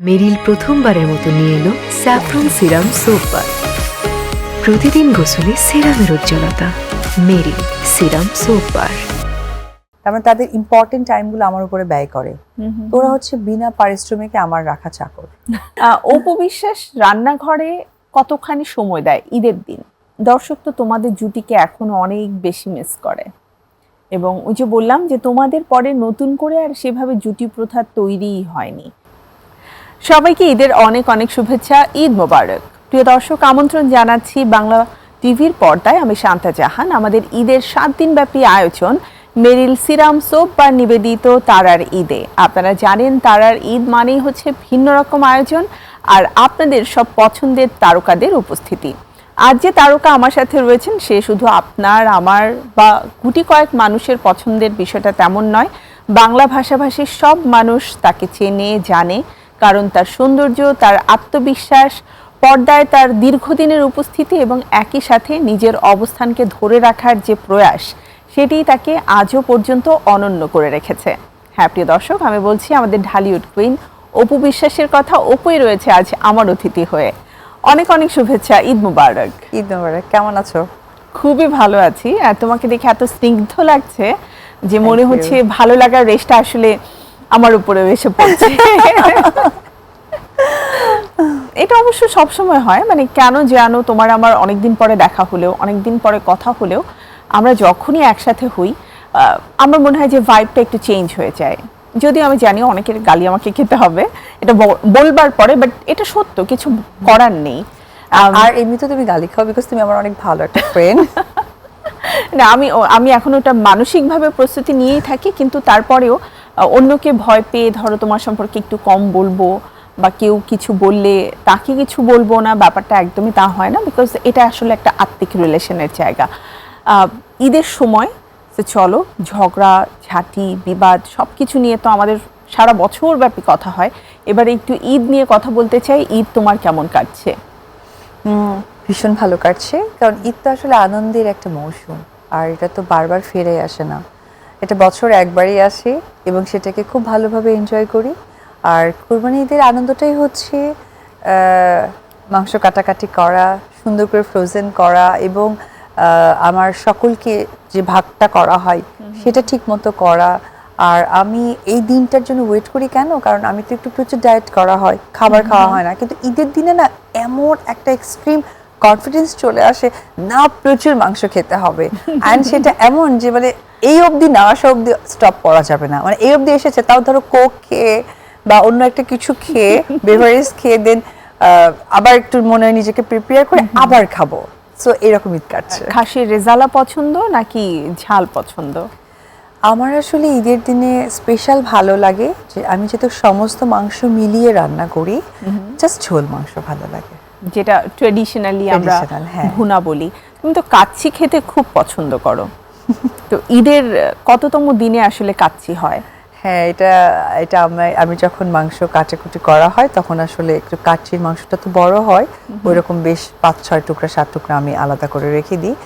মেরিল প্রথমবারের মতো নিয়ে এলো স্যাফরন সিরাম সোপ বার। প্রতিদিন গোসলে সিরামের উজ্জ্বলতা। মেরিল সিরাম সোপ বার। তার মানে তাদের ইম্পর্টেন্ট টাইমগুলো আমার উপরে ব্যয় করে। তোরা হচ্ছে বিনা পারিশ্রমিকে আমার রাখা চাকর। অপু বিশ্বাস রান্নাঘরে কতখানি সময় দেয় ঈদের দিন? দর্শক তো তোমাদের জুটিকে এখনো অনেক বেশি মিস করে, এবং ওই যে বললাম যে তোমাদের পরে নতুন করে আর সেভাবে জুটি প্রথা তৈরিই হয়নি। সবাইকে ঈদের অনেক অনেক শুভেচ্ছা, ঈদ মোবারক। প্রিয় দর্শক, আমন্ত্রণ জানাচ্ছি বাংলা টিভির পর্দায়। আমি শান্তা জাহান। আমাদের ঈদের 7 দিনব্যাপী আয়োজন মেরিল সিরাম সোপ বা নিবেদিত তারার ঈদে। আপনারা জানেন তারার ঈদ মানেই হচ্ছে ভিন্ন রকম আয়োজন আর আপনাদের সব পছন্দের তারকাদের উপস্থিতি। আজ যে তারকা আমার সাথে রয়েছেন সে শুধু আপনার আমার বা গুটি কয়েক মানুষের পছন্দের বিষয়টা তেমন নয়। বাংলা ভাষাভাষীর সব মানুষ তাকে চেনে জানে, কারণ তার সৌন্দর্য, তার আত্মবিশ্বাস, পর্দায় তার দীর্ঘদিনের উপস্থিতি এবং একই সাথে নিজের অবস্থানকে ধরে রাখার যে প্রয়াস, সেটি তাকে আজও পর্যন্ত অনন্য করে রেখেছে। হ্যাঁ প্রিয় দর্শক, আমি বলছি আমাদের ঢালিউড কুইন অপু বিশ্বাসের কথা। অপুই রয়েছে আজ আমার অতিথি হয়ে। অনেক অনেক শুভেচ্ছা, ঈদ মুবারক। ঈদ মোবারক। কেমন আছো? খুবই ভালো আছি। আর তোমাকে দেখে এত স্নিগ্ধ লাগছে যে মনে হচ্ছে ভালো লাগার রেশটা আসলে আমার উপরে এসে পড়ছে। এটা অবশ্য সবসময় হয়, মানে কেন জানো, তোমার আমার অনেকদিন পরে দেখা হলেও, অনেকদিন পরে কথা হলেও আমরা যখনই একসাথে হই আমার মনে হয় যে ভাইবটা একটু চেঞ্জ হয়ে যায়। যদিও আমি জানি অনেকের গালি আমাকে খেতে হবে এটা বলবার পরে, বাট এটা সত্য, কিছু করার নেই। আর এমনিতে তুমি গালি খাও বিকজ তুমি আমার অনেক ভালো একটা ফ্রেন্ড। না, আমি এখন ওটা মানসিকভাবে প্রস্তুতি নিয়েই থাকি, কিন্তু তারপরেও অন্যকে ভয় পেয়ে ধরো তোমার সম্পর্কে একটু কম বলবো বা কেউ কিছু বললে তাকে কিছু বলবো না, ব্যাপারটা একদমই তা হয় না। বিকজ এটা আসলে একটা আত্মিক রিলেশনের জায়গা। ঈদের সময় চলো ঝগড়া ঝাঁটি বিবাদ সব কিছু নিয়ে তো আমাদের সারা বছর ব্যাপী কথা হয়। এবারে একটু ঈদ নিয়ে কথা বলতে চাই। ঈদ তোমার কেমন কাটছে? ভীষণ ভালো কাটছে, কারণ ঈদ তো আসলে আনন্দের একটা মৌসুম, আর এটা তো বারবার ফিরে আসে না। এটা বছর একবারই আসে এবং সেটাকে খুব ভালোভাবে এনজয় করি। আর কুরবানি ঈদের আনন্দটাই হচ্ছে মাংস কাটাকাটি করা, সুন্দর করে ফ্রোজেন করা এবং আমার সকলকে যে ভাগটা করা হয় সেটা ঠিক মতো করা। আর আমি এই দিনটার জন্য ওয়েট করি কেন, কারণ আমি তো একটু প্রচুর ডায়েট করা হয়, খাবার খাওয়া হয় না, কিন্তু ঈদের দিনে না এমন একটা এক্সট্রিম কনফিডেন্স চলে আসে না, প্রচুর মাংস খেতে হবে। অ্যান্ড সেটা এমন যে মানে এই অবধি না আসা অবধি স্টপ করা যাবে না। মানে এই অবধি এসেছে, তাও ধরো কোক খেয়ে বা অন্য একটা কিছু খেয়ে বেভারেজ খেয়ে দেন আবার একটু মনে হয় নিজেকে প্রিপেয়ার করে আবার খাবো। সো এরকম ঈদ কাটছে। খাসির রেজালা পছন্দ নাকি ঝাল পছন্দ? আমার আসলে ঈদের দিনে স্পেশাল ভালো লাগে যে আমি যেহেতু সমস্ত মাংস মিলিয়ে রান্না করি, জাস্ট ঝোল মাংস ভালো লাগে, যেটা ট্রেডিশনালি আমরা ভুনা বলি। তুমি তো কাচ্চি খেতে খুব পছন্দ করো, তো ঈদের কততম দিনে আসলে কাচ্চি হয়? হ্যাঁ, এটা আমি যখন মাংস কাটাকুটি করা হয় তখন আসলে একটু কাচ্চির মাংসটা তো বড় হয়, ওইরকম বেশ 5-6 টুকরা 7 টুকরা আমি আলাদা করে রেখে দিই।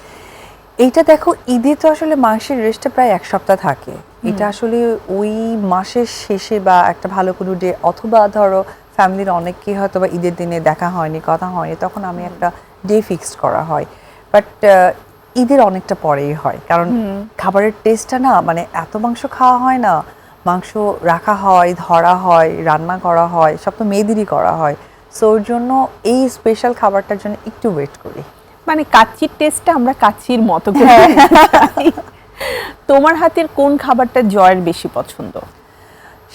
এইটা দেখো, ঈদে তো আসলে মাংসের রেস্টটা প্রায় 1 সপ্তাহ থাকে। এটা আসলে ওই মাসের শেষে বা একটা ভালো কোনো ডে, অথবা ধরো ফ্যামিলির অনেককেই হয়তো বা ঈদের দিনে দেখা হয়নি, কথা হয়নি, তখন আমি একটা ডে ফিক্সড করা হয়। বাট ঈদের অনেকটা পরেই হয়, কারণ খাবারের টেস্টটা না, মানে এত মাংস খাওয়া হয় না, মাংস রাখা হয়, ধরা হয়, রান্না করা হয়, সব তো মেয়েদেরই করা হয়। সো ওর জন্য এই স্পেশাল খাবারটার জন্য একটু ওয়েট করি। মানে কাচ্চির টেস্টটা আমরা কাচ্চির মতো করে। তোমার হাতের কোন খাবারটা জয়ের বেশি পছন্দ?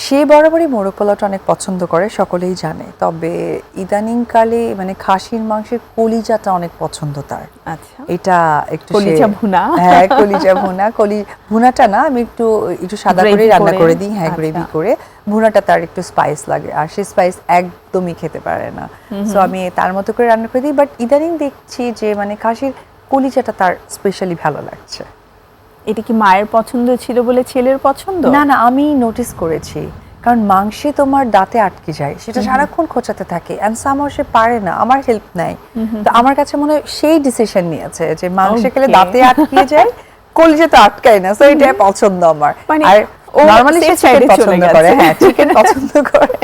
সে বরাবরই মোরগ পোলাওটা অনেক পছন্দ করে, সকলেই জানে। তবে ইদানিংকালে মানে খাসির মাংসের কলিজাটা অনেক পছন্দ তার। আচ্ছা, এটা একটু কলিজা ভুনা। হ্যাঁ, কলিজা ভুনা। ভুনাটা না, আমি একটু সাদা করে রান্না করে দিই। হ্যাঁ, গ্রেভি করে। ভুনাটা তার একটু স্পাইস লাগে, আর সে স্পাইস একদমই খেতে পারে না। সো আমি তার মতো করে রান্না করে দিই। বাট ইদানিং দেখছি যে মানে খাসির কলিজাটা তার স্পেশালি ভালো লাগছে। এটা কি মায়ের পছন্দ ছিল বলে ছেলের পছন্দ? না না, আমি নোটিস করেছি, কারণ মাংসে তোমার দাঁতে আটকে যায়, সেটা সারাক্ষণ খোঁচাতে থাকে, এন্ড সামহাউ সে পারে না, আমার হেল্প নাই। তো আমার কাছে মনে হয় সেই ডিসিশন নিয়েছে যে মাংস খেলে দাঁতে আটকে যায়, কলিজা তো আটকায় না। সো এটা পছন্দ আমার। আর নরমালি সে চিকেন পছন্দ করে। হ্যাঁ, চিকেন পছন্দ করে।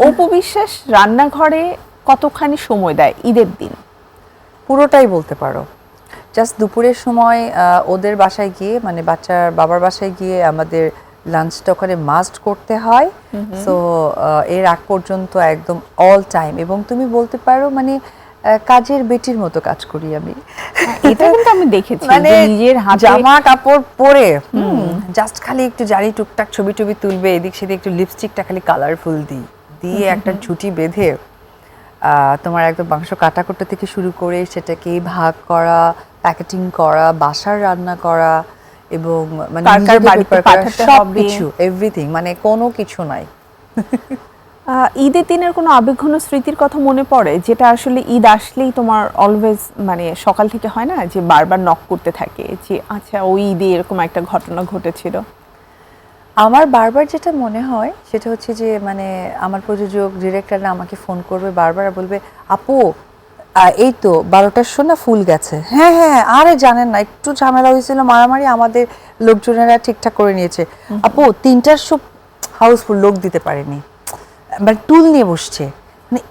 অপু বিশ্বাস রান্নাঘরে কতখানি সময় দেয় ঈদের দিন? পুরোটাই বলতে পারো। জাস্ট দুপুরের সময় ওদের বাসায় গিয়ে, মানে বাচ্চার বাবার বাসায় গিয়ে আমাদের লাঞ্চটা ওখানে মাস্ট করতে হয়। সো এর আগ পর্যন্ত একদম অল টাইম, এবং তুমি বলতে পারো মানে কাজের বেটির মতো কাজ করি আমি। এটা কিন্তু আমি দেখেছি মানে যে নিজের হাতে জামা কাপড় পরে জাস্ট খালি একটু জারি টুকটাক ছবি টবি তুলবে, এদিক সেদিক একটু লিপস্টিকটা খালি কালারফুল দিয়ে একটা ঝুঁটি বেঁধে তোমার একদম মাংস কাটাকুটা থেকে শুরু করে সেটাকে ভাগ করা, প্যাকেটিং করা, বাসার রান্না করা, এবং মানে কার কার নিজেদের বাড়িতে prepare করা, পাঠাতে সব হবে। কিছু এভরিথিং, মানে কোনো কিছু নাই। ঈদের দিনের কোনো আবেগঘন স্মৃতির কথা মনে পড়ে, যেটা আসলে ঈদ আসলেই তোমার অলওয়েজ মানে সকাল থেকে হয় না যে বারবার নক করতে থাকে যে আচ্ছা ওই ঈদে এরকম একটা ঘটনা ঘটেছিল? আমার বারবার যেটা মনে হয় সেটা হচ্ছে যে মানে আমার প্রযোজক ডিরেক্টররা আমাকে ফোন করবে বারবার, বলবে আপু এই তো 12টার সময় ফুল গেছে। হ্যাঁ হ্যাঁ, আরে জানেন না একটু ঝামেলা হয়েছিল, মারামারি, আমাদের লোকজনেরা ঠিকঠাক করে নিয়েছে। আপু 3টার সব হাউসফুল, লোক দিতে পারেনি, মানে টুল নিয়ে বসছে। মানে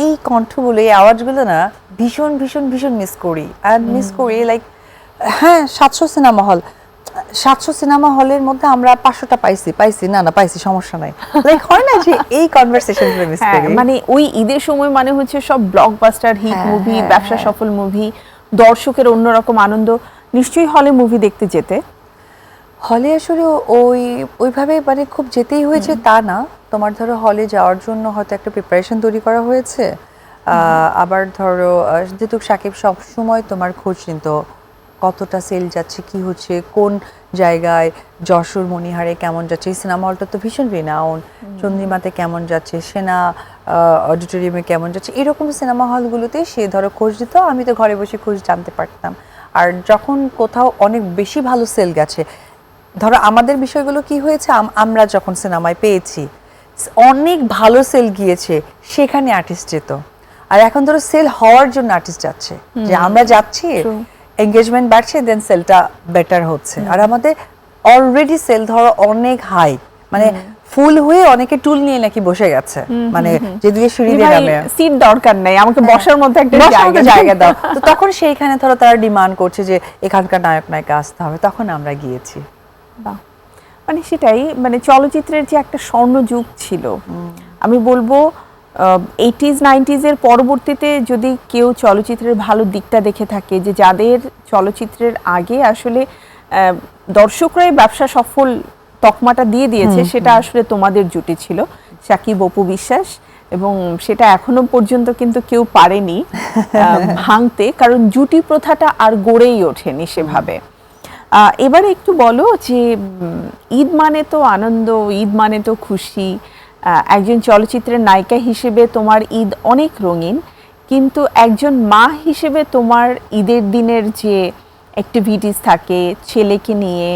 এই কণ্ঠগুলো, এই আওয়াজগুলো না ভীষণ ভীষণ ভীষণ মিস করি। আর মিস করি লাইক, হ্যাঁ 700 সিনেমা হল, 700 সিনেমা হলের মধ্যে আমরা 500টা পাইছি না পাইছি, সমস্যা নাই, লাইক হয় না যে এই কনভারসেশনগুলো মিস করি। মানে ওই ঈদের সময় মানে হচ্ছে সব ব্লকবাস্টার হিট হ্যাঁ, মুভি, হ্যাঁ, ব্যবসা হ্যাঁ। সফল মুভি, দর্শকের অন্যরকম আনন্দ। নিশ্চয়ই হলে মুভি দেখতে যেতে? হলে আসলে ওইভাবে মানে খুব যেতেই হয়েছে তা না। তোমার ধরো হলে যাওয়ার জন্য হয়তো একটা প্রিপারেশন তৈরি করা হয়েছে। আবার ধরো যেহেতু সাকিব সব সময় তোমার খোঁজ নিত কতটা সেল যাচ্ছে, কি হচ্ছে, কোন জায়গায়, যশোর মণিহারে কেমন যাচ্ছে, এই সিনেমা হলটা তো ভীষণ রিনাউন্ড, চন্দ্রিমাতে কেমন যাচ্ছে, সেনা অডিটোরিয়ামে কেমন যাচ্ছে, এরকম সিনেমা হলগুলোতে সে ধরো খোঁজ দিত, আমি তো ঘরে বসে খোঁজ জানতে পারতাম। আর যখন কোথাও অনেক বেশি ভালো সেল গেছে, ধরো আমাদের বিষয়গুলো কি হয়েছে, আমরা যখন সিনেমায় পেয়েছি অনেক ভালো সেল গিয়েছে, সেখানে আর্টিস্ট যেত। আর এখন ধরো সেল হওয়ার জন্য আর্টিস্ট যাচ্ছে, যে আমরা যাচ্ছি, এঙ্গেজমেন্ট বাড়ছে, দেন সেলটা বেটার হচ্ছে। আর আমাদের অলরেডি সেল ধরো অনেক হাই, মানে ফুল হয়ে অনেকে টুল নিয়ে নাকি বসে গেছে, মানে যেদিকে সিঁড়ি দিয়ে নামে, সিট দরকার নাই, আমাকে বসার মধ্যে একটা বসার মতো জায়গা দাও। দাও। তো তখন সেইখানে ধরো তারা ডিমান্ড করছে যে এখানকার নায়ক নায়িকা আসতে হবে, তখন আমরা গিয়েছি। বাহ। মানে সেটাই, মানে চলচ্চিত্রের যে একটা স্বর্ণযুগ ছিল, আমি বলবো 80s 90s এর পরবর্তীতে যদি কেউ চলচ্চিত্রের ভালো দিকটা দেখে থাকে, যে যাদের চলচ্চিত্রের আগে আসলে দর্শকরাই ব্যবসা সফল তকমাটা দিয়ে দিয়েছে, সেটা আসলে তোমাদের জুটি ছিল, সাকিব অপু বিশ্বাস। এবং সেটা এখনো পর্যন্ত কিন্তু কেউ পারেনি ভাঙতে, কারণ জুটি প্রথাটা আর গড়েই ওঠেনি সেভাবে। এবারে একটু বলো যে ঈদ মানে তো আনন্দ, ঈদ মানে তো খুশি। একজন চলচ্চিত্রের নায়িকা হিসেবে তোমার ঈদ অনেক রঙিন, কিন্তু একজন মা হিসেবে তোমার ঈদের দিনের যে অ্যাক্টিভিটিস থাকে ছেলেকে নিয়ে,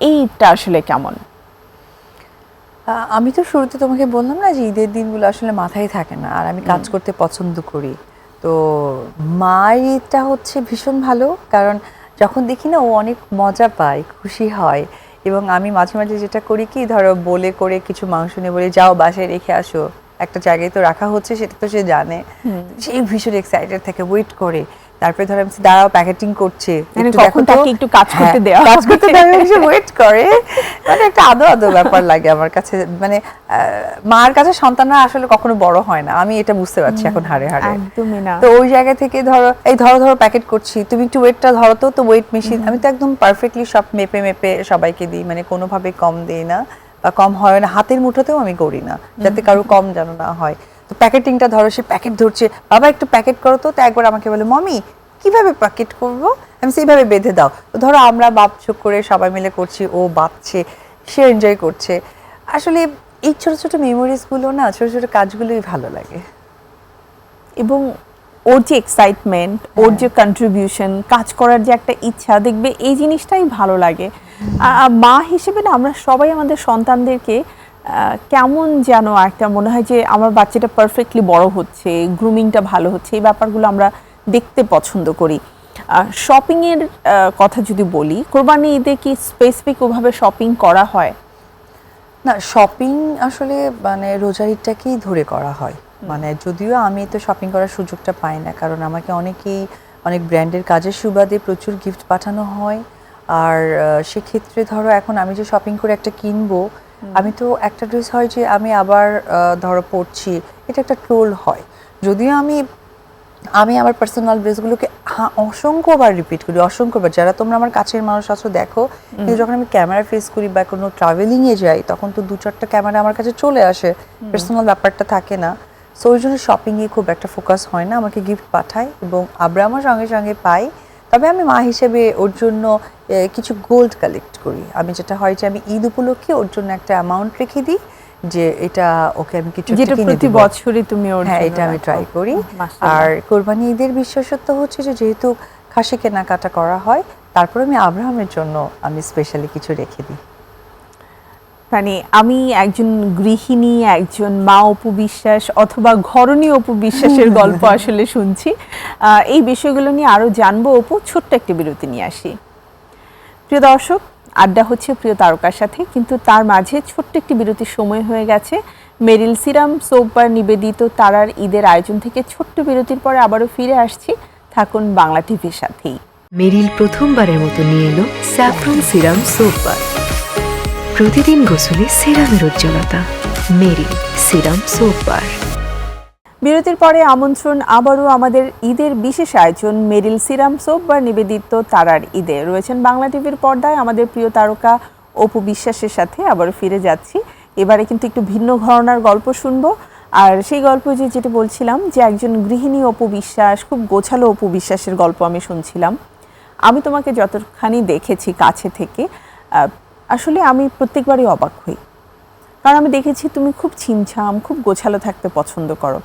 এই ঈদটা আসলে কেমন? আমি তো শুরুতে তোমাকে বললাম না যে ঈদের দিনগুলো আসলে মাথায় থাকে না, আর আমি কাজ করতে পছন্দ করি। তো মায়ের ঈদটা হচ্ছে ভীষণ ভালো, কারণ যখন দেখি না ও অনেক মজা পায়, খুশি হয়। এবং আমি মাঝে মাঝে যেটা করি কি, ধরো বলে করে কিছু মাংস নিয়ে বলি যাও বাসায় রেখে আসো, একটা জায়গায় তো রাখা হচ্ছে, সেটা তো সে জানে, সেই ভীষণ এক্সাইটেড থাকে, ওয়েট করে। তারপরে ধরো আমি দাঁড়াও প্যাকেটিং করছে, কখন তাকে একটু কাজ করতে দেওয়া, কাজ করতে দেওয়া, ওয়েট করে, মানে একটা আদো ব্যাপার লাগে আমার কাছে। মানে মার কাছে সন্তানরা আসলে কখনো বড় হয় না, আমি এটা বুঝতে পারছি এখন হাড়ে হাড়ে। একদমই না। তো ওই জায়গা থেকে ধরো প্যাকেট করছি, তুমি একটু ওয়েটটা ধরো, তো ওয়েট মেশিন আমি তো একদম পারফেক্টলি সব মেপে মেপে সবাইকে দিই, মানে কোনোভাবে কম দিই না বা কম হয় না, হাতের মুঠোতেও আমি করি না, যাতে কারো কম যেন না হয়। তো প্যাকেটিংটা ধরো, সে প্যাকেট ধরছে, বাবা একটু প্যাকেট করো, তো একবার আমাকে বলে মমি কিভাবে প্যাকেট করব, আমি সেইভাবে বেঁধে দাও। তো ধরো আমরা বাপচুপ করে সবাই মিলে করছি, ও বাঁচছে, সে এনজয় করছে। আসলে এই ছোট ছোট মেমোরিজগুলো না, ছোট ছোট কাজগুলোই ভালো লাগে। এবং ওর যে এক্সাইটমেন্ট, ওর যে কন্ট্রিবিউশন, কাজ করার যে একটা ইচ্ছা, দেখবে এই জিনিসটাই ভালো লাগে। মা হিসেবে না আমরা সবাই আমাদের সন্তানদেরকে কেমন যেন একটা মনে হয় যে আমার বাচ্চাটা পারফেক্টলি বড় হচ্ছে, গ্রুমিংটা ভালো হচ্ছে, এই ব্যাপারগুলো আমরা দেখতে পছন্দ করি। শপিংয়ের কথা যদি বলি, কোরবানি ঈদে কি স্পেসিফিক ওভাবে শপিং করা হয়? না, শপিং আসলে মানে রোজার ঈদটাকেই ধরে করা হয়। মানে যদিও আমি তো শপিং করার সুযোগটা পাই না, কারণ আমাকে অনেক ব্র্যান্ডের কাজের সুবাদে প্রচুর গিফট পাঠানো হয়। আর সেক্ষেত্রে ধরো এখন আমি যে শপিং করে একটা কিনবো, আমি তো একটা ড্রেস হয় যে আমি আবার ধরো পরছি, এটা একটা ট্রোল হয়। যদিও আমি আমার পার্সোনাল ড্রেসগুলোকে অসংখ্যবার রিপিট করি, অসংখ্যবার। যারা তোমরা আমার কাছের মানুষ আছো দেখো, কিন্তু যখন আমি ক্যামেরা ফেস করি বা কোনো ট্রাভেলিংয়ে যাই, তখন তো 2-4টা ক্যামেরা আমার কাছে চলে আসে, পার্সোনাল ব্যাপারটা থাকে না। সো ওই জন্য শপিংয়ে খুব একটা ফোকাস হয় না। আমাকে গিফট পাঠায় এবং আমরা আমার সঙ্গে সঙ্গে পাই। তবে আমি মা হিসেবে ওর জন্য কিছু গোল্ড কালেক্ট করি। আমি যেটা হয় যে আমি ঈদ উপলক্ষে ওর জন্য একটা অ্যামাউন্ট রেখে দিই, যে এটা ওকে আমি কিছু যেটা প্রতি বছরই তুমি ওর হ্যাঁ, জন্য এটা আমি রাখো। ট্রাই করি। মাশাআল্লাহ। আর কোরবানি ঈদের বিশেষত্ব হচ্ছে যে যেহেতু খাসি কেনাকাটা করা হয়, তারপর আমি আব্রাহামের জন্য আমি স্পেশালি কিছু রেখে দিই। মানে আমি একজন গৃহিণী, একজন মা অপু বিশ্বাস অথবা ঘরণী অপু বিশ্বাসের গল্প আসলে শুনছি। এই বিষয়গুলো নিয়ে আরো জানবো অপু, ছোট্ট একটি বিরতি নিয়ে আসি। প্রিয় দর্শক, আড্ডা হচ্ছে প্রিয় তারকার সাথে, কিন্তু তার মাঝে ছোট্ট একটি বিরতির সময় হয়ে গেছে। মেরিল সিরাম সোপ বার নিবেদিত তারার ঈদের আয়োজন থেকে ছোট্ট বিরতির পরে আবারও ফিরে আসছি। থাকুন বাংলা টিভির সাথেই। মেরিল প্রথমবারের মতো নিয়ে এলো স্যাফরন সিরাম সোপ বার। প্রতিদিন গোসলে সিরামের উজ্জ্বলতা। মেরিল সিরাম সোপ বার। বিরতির পরে আমন্ত্রণ আবারও আমাদের ঈদের বিশেষ আয়োজন মেরিল সিরাম সোপ বার নিবেদিত তারার ঈদে। রয়েছেন বাংলা টিভির পর্দায় আমাদের প্রিয় তারকা অপু বিশ্বাসের সাথে আবারও ফিরে যাচ্ছি। এবারে কিন্তু একটু ভিন্ন ঘরানার গল্প শুনবো। আর সেই গল্প যেটা বলছিলাম, যে একজন গৃহিণী অপু বিশ্বাস, খুব গোছালো অপু বিশ্বাসের গল্প আমি শুনছিলাম। আমি তোমাকে যতখানি দেখেছি কাছে থেকে, আসলে আমি প্রত্যেকবারই অবাক হই, কারণ আমি দেখেছি তুমি খুব ছিমছাম, খুব গোছালো থাকতে পছন্দ করো।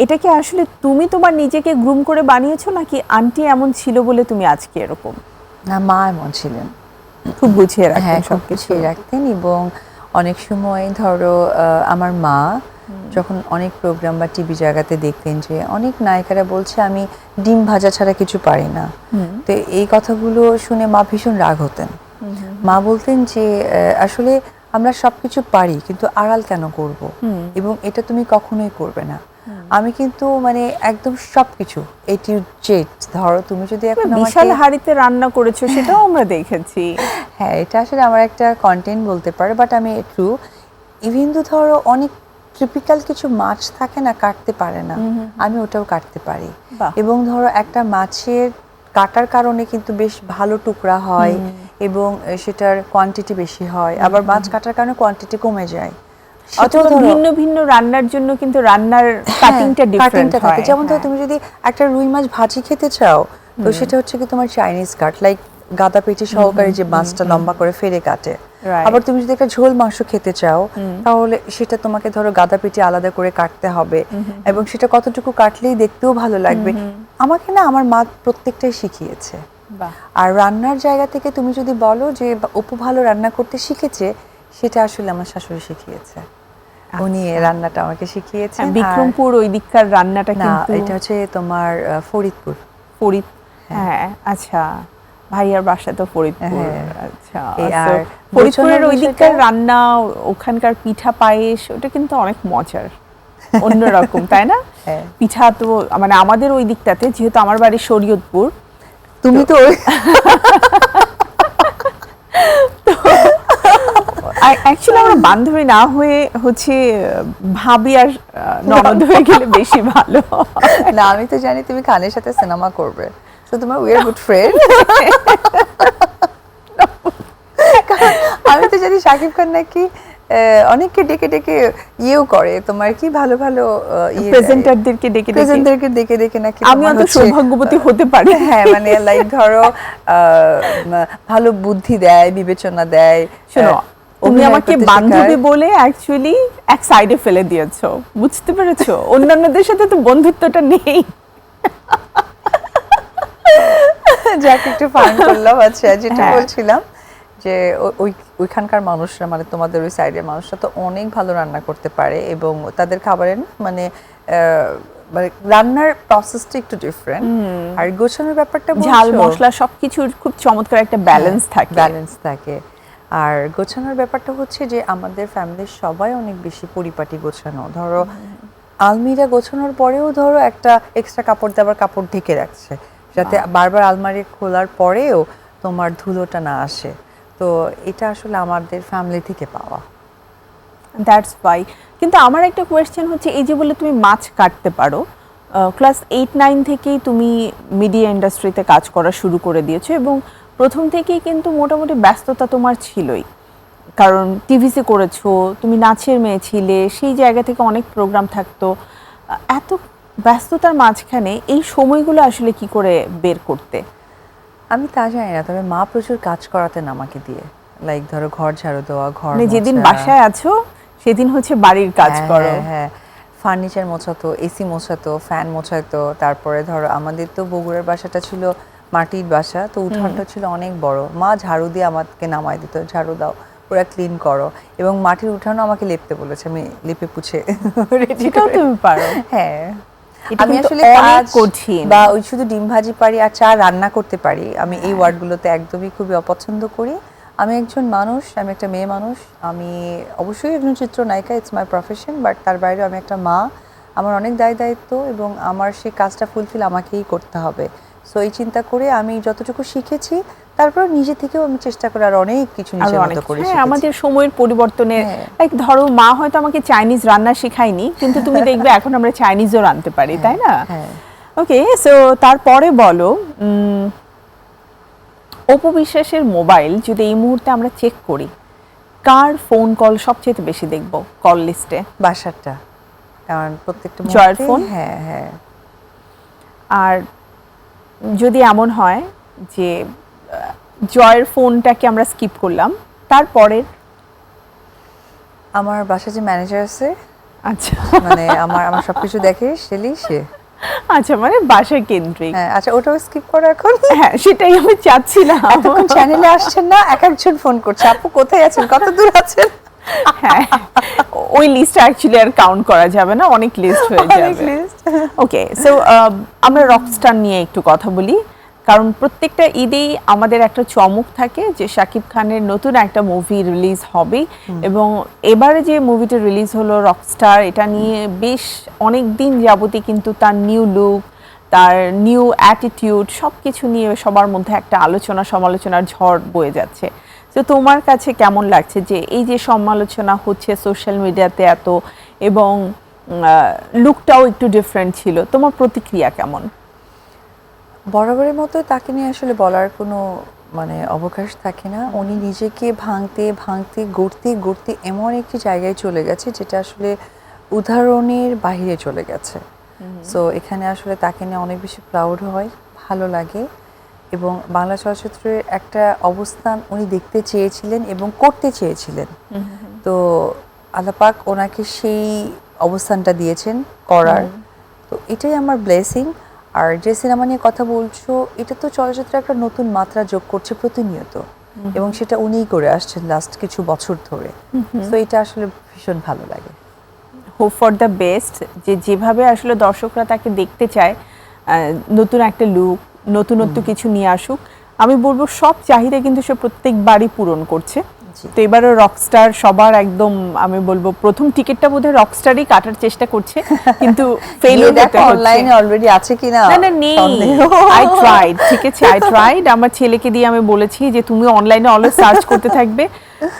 এটা কি আসলে তুমি তোমার নিজেকে গ্রুম করে বানিয়েছো, নাকি আন্টি এমন ছিল বলে তুমি আজকে এরকম? না, মা এমন ছিলেন, খুব গুছিয়ে হ্যাঁ, রাখতেন সব সবকিছু। কিছুই রাখতেন। এবং অনেক সময় ধরো আমার মা যখন অনেক প্রোগ্রাম বা টিভি জায়গাতে দেখতেন যে অনেক নায়িকারা বলছে আমি ডিম ভাজা ছাড়া কিছু পারি না, তো এই কথাগুলো শুনে মা ভীষণ রাগ হতেন। মা বলতেন যে আসলে আমরা সবকিছু পারি, কিন্তু আড়াল কেন করব, এবং এটা তুমি কখনোই করবে না। আমি কিন্তু মানে একদম সবকিছু A to Z। ধরো তুমি যদি এখন বিশাল হাড়িতে রান্না করেছো, সেটাও আমরা দেখেছি। হ্যাঁ, এটা আসলে আমার একটা কন্টেন্ট বলতে পারে, বাট আমি ট্রু ইভেন তো ধরো অনেক টিপিক্যাল কিছু মাছ থাকে না, কাটতে পারে না, আমি ওটাও কাটতে পারি। বাহ। এবং ধরো একটা মাছের কাটার কারণে কিন্তু বেশ ভালো টুকরা হয় এবং সেটার কোয়ান্টিটি বেশি হয়, আবার মাছ কাটার কারণে কোয়ান্টিটি কমে যায়। অথবা ভিন্ন ভিন্ন রান্নার জন্য কিন্তু রান্নার কাটিংটা ডিফারেন্ট হয়। যেমন ধরো তুমি যদি একটা রুই মাছ ভাজি খেতে চাও, তো সেটা হচ্ছে কি তোমার চাইনিজ কাট, লাইক গাদা পেটি সহকারে যে মাছটা লম্বা করে ফেরে কাটে। আবার তুমি যদি একটা ঝোল মাংস খেতে চাও, তাহলে সেটা তোমাকে ধরো গাদা পেটি আলাদা করে কাটতে হবে, এবং সেটা কতটুকু কাটলেই দেখতেও ভালো লাগবে। আমাকে না আমার মা প্রত্যেকটাই শিখিয়েছে। আর রান্নার জায়গা থেকে তুমি যদি বলো যে অপু ভালো রান্না করতে শিখেছে, সেটা আসলে আমার শাশুড়ি শিখিয়েছে। উনি রান্নাটা আমাকে শিখিয়েছেন। বিক্রমপুর ওই দিককার রান্নাটা কিন্তু এটা হচ্ছে তোমার ফরিদপুর। হ্যাঁ, আচ্ছা, ভাইয়ার বাসা তো ফরিদপুর। আচ্ছা, আর ফরিদপুরের ওই দিককার রান্না, ওখানকার পিঠা পায়েস, ওটা কিন্তু অনেক মজার, অন্যরকম, তাই না? পিঠা তো মানে আমাদের ওই দিকটাতে, যেহেতু আমার বাড়ি শরীয়তপুর, তুমি তো অ্যাকচুয়ালি আমরা বান্ধবী না হয়ে হচ্ছে ভাবি আর ননদ হয়ে গেলে বেশি ভালো। না, আমি তো জানি তুমি খানের সাথে সিনেমা করবে, তো তোমার উই আর গুড ফ্রেন্ড। আমি তো জানি শাকিব খান নাকি অনেককে ডেকে ডেকে ইয়েও করে, তোমার কি ভালো ভালো প্রেজেন্টারদেরকে ডেকে ডেকে নাকি আমি অত সৌভাগ্যবতী হতে পারি। হ্যাঁ, মানে লাইক ধরো ভালো বুদ্ধি দেয়, বিবেচনা দেয়। শোনো, তুমি আমাকে বান্ধবী বলে অ্যাকচুয়ালি এক সাইডে ফেলে দিয়েছো, বুঝতে পেরেছো? অন্যান্যদের সাথে তো বন্ধুত্বটা নেই। যাকে একটু ফান করলাম। আচ্ছা, যেটা বলছিলাম যে ওইখানকার মানুষরা, মানে তোমাদের ওই সাইডের মানুষরা তো অনেক ভালো রান্না করতে পারে, এবং তাদের খাবারের মানে রান্নার প্রসেসটা একটু ডিফারেন্ট, আর গোছানোর ব্যাপারটা ঝাল মশলা সবকিছুর খুব চমৎকার একটা ব্যালেন্স থাকে। আর গোছানোর ব্যাপারটা হচ্ছে যে আমাদের ফ্যামিলির সবাই অনেক বেশি পরিপাটি গোছানো। ধরো আলমিরা গোছানোর পরেও ধরো একটা এক্সট্রা কাপড় দিয়ে আবার কাপড় ঢেকে রাখছে, যাতে বারবার আলমারি খোলার পরেও তোমার ধুলোটা না আসে। তো এটা আসলে আমাদের ফ্যামিলি থেকে পাওয়া। That's why. কিন্তু আমার একটা কোয়েশ্চেন হচ্ছে, এই যে বলে তুমি মাছ কাটতে পারো, ক্লাস 8-9 থেকেই তুমি মিডিয়া ইন্ডাস্ট্রিতে কাজ করা শুরু করে দিয়েছো এবং প্রথম থেকেই কিন্তু মোটামুটি ব্যস্ততা তোমার ছিলই, কারণ টিভিতে করেছো, তুমি নাচের মেয়ে ছিলে, সেই জায়গা থেকে অনেক প্রোগ্রাম থাকতো। এত ব্যস্ততার মাঝখানে এই সময়গুলো আসলে কি করে বের করতে? আমি তা জানি না, তবে মা প্রচুর কাজ করাতেন আমাকে দিয়ে। লাইক ধরো ঘর ঝাড়ু দেওয়া, ঘর মানে যেদিন মোছা। বাসায় আছো সেদিন হচ্ছে বাড়ির কাজ করো। হ্যাঁ, ফার্নিচার মোছাতো, এসি মোছাতো, ফ্যান মোছাতো। তারপরে ধরো আমাদের তো বগুড়ার বাসাটা ছিল মাটির বাসা, তো উঠানটা ছিল অনেক বড়। মা ঝাড়ু দিয়ে আমাকে নামাই দিত, ঝাড়ু দাও, পুরো ক্লিন করো। এবং মাটির উঠানও আমাকে লেপতে বলেছে, আমি লেপে পুছে রেডি সেটাও তুমি পারো? হ্যাঁ, এটা আমি কিন্তু আসলে অনেক কাজ কঠিন। বা ওই শুধু ডিম ভাজি পারি আর চা রান্না করতে পারি, আমি এই ওয়ার্ডগুলোতে একদমই খুবই অপছন্দ করি। আমি একজন মানুষ, আমি একটা মেয়ে মানুষ, আমি অবশ্যই একজন চিত্রনায়িকা, ইটস মাই প্রফেশন, বাট তার বাইরে আমি একটা মা, আমার অনেক দায়িত্ব এবং আমার সেই কাজটা ফুলফিল আমাকেই করতে হবে। সো এই চিন্তা করে আমি যতটুকু শিখেছি, তারপর নিজে থেকেও আমি চেষ্টা করি আর অনেক কিছু নিজের মতো করে হ্যাঁ, শিখেছি। আমাদের সময়ের পরিবর্তনে হ্যাঁ। লাইক ধরো মা হয়তো আমাকে চাইনিজ রান্না শেখায়নি, কিন্তু তুমি দেখবে এখন আমরা চাইনিজও রাঁধতে পারি, তাই না? হ্যাঁ। ওকে, সো তারপরে বলো, অপু বিশ্বাসের মোবাইল যদি এই মুহূর্তে আমরা চেক করি, কার ফোন কল সবচেয়ে বেশি দেখবো কল লিস্টে? বাসারটা, কারণ প্রত্যেকটা জয়ের মুহূর্তে- ফোন? হ্যাঁ হ্যাঁ। আর যদি এমন হয় যে জয়ের ফোনটাকে আমরা স্কিপ করলাম, তারপরে? আমার বাসায় যে ম্যানেজার আছে, আচ্ছা মানে আমার সবকিছু দেখে সে। আচ্ছা, মানে বাসা কেন্দ্রিক। হ্যাঁ, আচ্ছা ওটাও স্কিপ করো এখন। হ্যাঁ, সেটাই আমি চাচ্ছিলাম। এতক্ষণ চ্যানেলে আসছেন না, এক একজন ফোন করছে, আপু কোথায় আছেন, কত দূর আছেন। হ্যাঁ, ওই লিস্ট অ্যাকচুয়ালি আর কাউন্ট করা যাবে না, অনেক লিস্ট হয়ে যাবে। ওকে, সো আমরা রকস্টার নিয়ে একটু কথা বলি, কারণ প্রত্যেকটা ঈদেই আমাদের একটা চমক থাকে যে শাকিব খানের নতুন একটা মুভি রিলিজ হবে, এবং এবারে যে মুভিটা রিলিজ হলো রকস্টার, এটা নিয়ে বেশ অনেক দিন যাবতই কিন্তু তার নিউ লুক, তার নিউ অ্যাটিটিউড সব কিছু নিয়ে সবার মধ্যে একটা আলোচনা সমালোচনার ঝড় বয়ে যাচ্ছে। তো তোমার কাছে কেমন লাগছে যে এই যে সমালোচনা হচ্ছে সোশ্যাল মিডিয়াতে এত, এবং লুকটাও একটু ডিফারেন্ট ছিল, তোমার প্রতিক্রিয়া কেমন? বরাবরের মতো তাকে নিয়ে আসলে বলার কোনো মানে অবকাশ থাকে না। উনি নিজেকে ভাঙতে ভাঙতে গড়তে গড়তে এমন একটি জায়গায় চলে গেছে যেটা আসলে উদাহরণের বাইরে চলে গেছে। সো এখানে আসলে তাকে নিয়ে অনেক বেশি প্রাউড হয়, ভালো লাগে। এবং বাংলা চলচ্চিত্রের একটা অবস্থান উনি দেখতে চেয়েছিলেন এবং করতে চেয়েছিলেন। তো আল্লাহ পাক ওনাকে সেই অবস্থানটা দিয়েছেন করার। তো এটাই আমার ব্লেসিং। আর যে সিনেমা নিয়ে কথা বলছো, এটা তো চলচ্চিত্রে একটা নতুন মাত্রা যোগ করছে প্রতিনিয়ত, এবং সেটা উনিই করে আসছেন লাস্ট কিছু বছর ধরে। তো এটা আসলে ভীষণ ভালো লাগে। হোপ ফর দ্য বেস্ট, যে যেভাবে আসলে দর্শকরা তাকে দেখতে চায়, নতুন একটা লুক, নতুনত্ব কিছু নিয়ে আসুক। আমি বলবো সব চাহিদা কিন্তু সে প্রত্যেকবারই পূরণ করছে। তো এবারে রকস্টার সবার একদম, আমি বলবো প্রথম টিকিটটা বোধহয় রকস্টারই কাটার চেষ্টা করছে, কিন্তু ফেইলিউর হতে হচ্ছে। অনলাইনে অলরেডি আছে কিনা না না, নেই। আই ট্রাইড, ঠিক আছে, আই ট্রাইড। আমার ছেলেকে দিয়ে আমি বলেছি যে তুমি অনলাইনে অলওয়েজ সার্চ করতে থাকবে।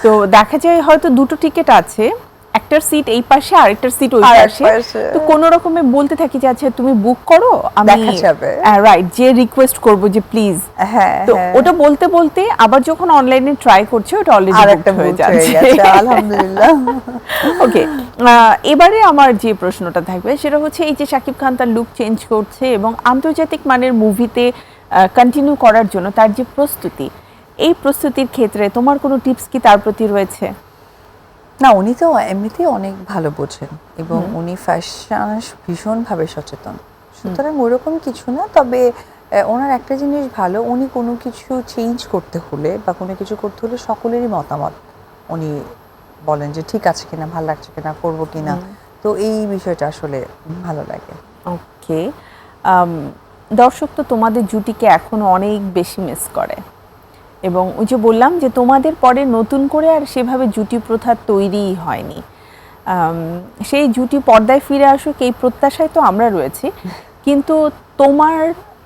তো দেখা যায় হয়তো দুটো টিকিট আছে, একটার সিট এই পাশে আর একটার সিট ওই পাশে। তো কোনো রকমে বলতে থাকি যে আচ্ছা তুমি বুক করো, আমি দেখা যাবে। রাইট, যে রিকোয়েস্ট করব যে প্লিজ। হ্যাঁ, তো ওটা বলতে বলতে আবার যখন অনলাইনে ট্রাই করছে, ওটা অলরেডি বুকড হয়ে যাচ্ছে। আলহামদুলিল্লাহ। ওকে, এবারে আমার যে প্রশ্নটা থাকবে সেটা হচ্ছে, এই যে শাকিব খান তার লুক চেঞ্জ করছে এবং আন্তর্জাতিক মানের মুভিতে কন্টিনিউ করার জন্য তার যে প্রস্তুতি, এই প্রস্তুতির ক্ষেত্রে তোমার কোনো টিপস কি তার প্রতি রয়েছে? না, উনি তো এমনিতেই অনেক ভালো বোঝেন এবং উনি ফ্যাশন ভীষণভাবে সচেতন, সুতরাং ওরকম কিছু না। তবে ওনার একটা জিনিস ভালো, উনি কোনো কিছু চেঞ্জ করতে হলে বা কোনো কিছু করতে হলে সকলেরই মতামত উনি বলেন যে ঠিক আছে কিনা, ভালো লাগছে কিনা, করবো কিনা। তো এই বিষয়টা আসলে ভালো লাগে। ওকে, দর্শক তো তোমাদের জুটিকে এখন অনেক বেশি মিস করে, এবং ওই যে বললাম যে তোমাদের পরে নতুন করে আর সেভাবে জুটি প্রথা তৈরিই হয়নি। সেই জুটি পর্দায় ফিরে আসুক এই প্রত্যাশায় তো আমরা রয়েছি, কিন্তু তোমার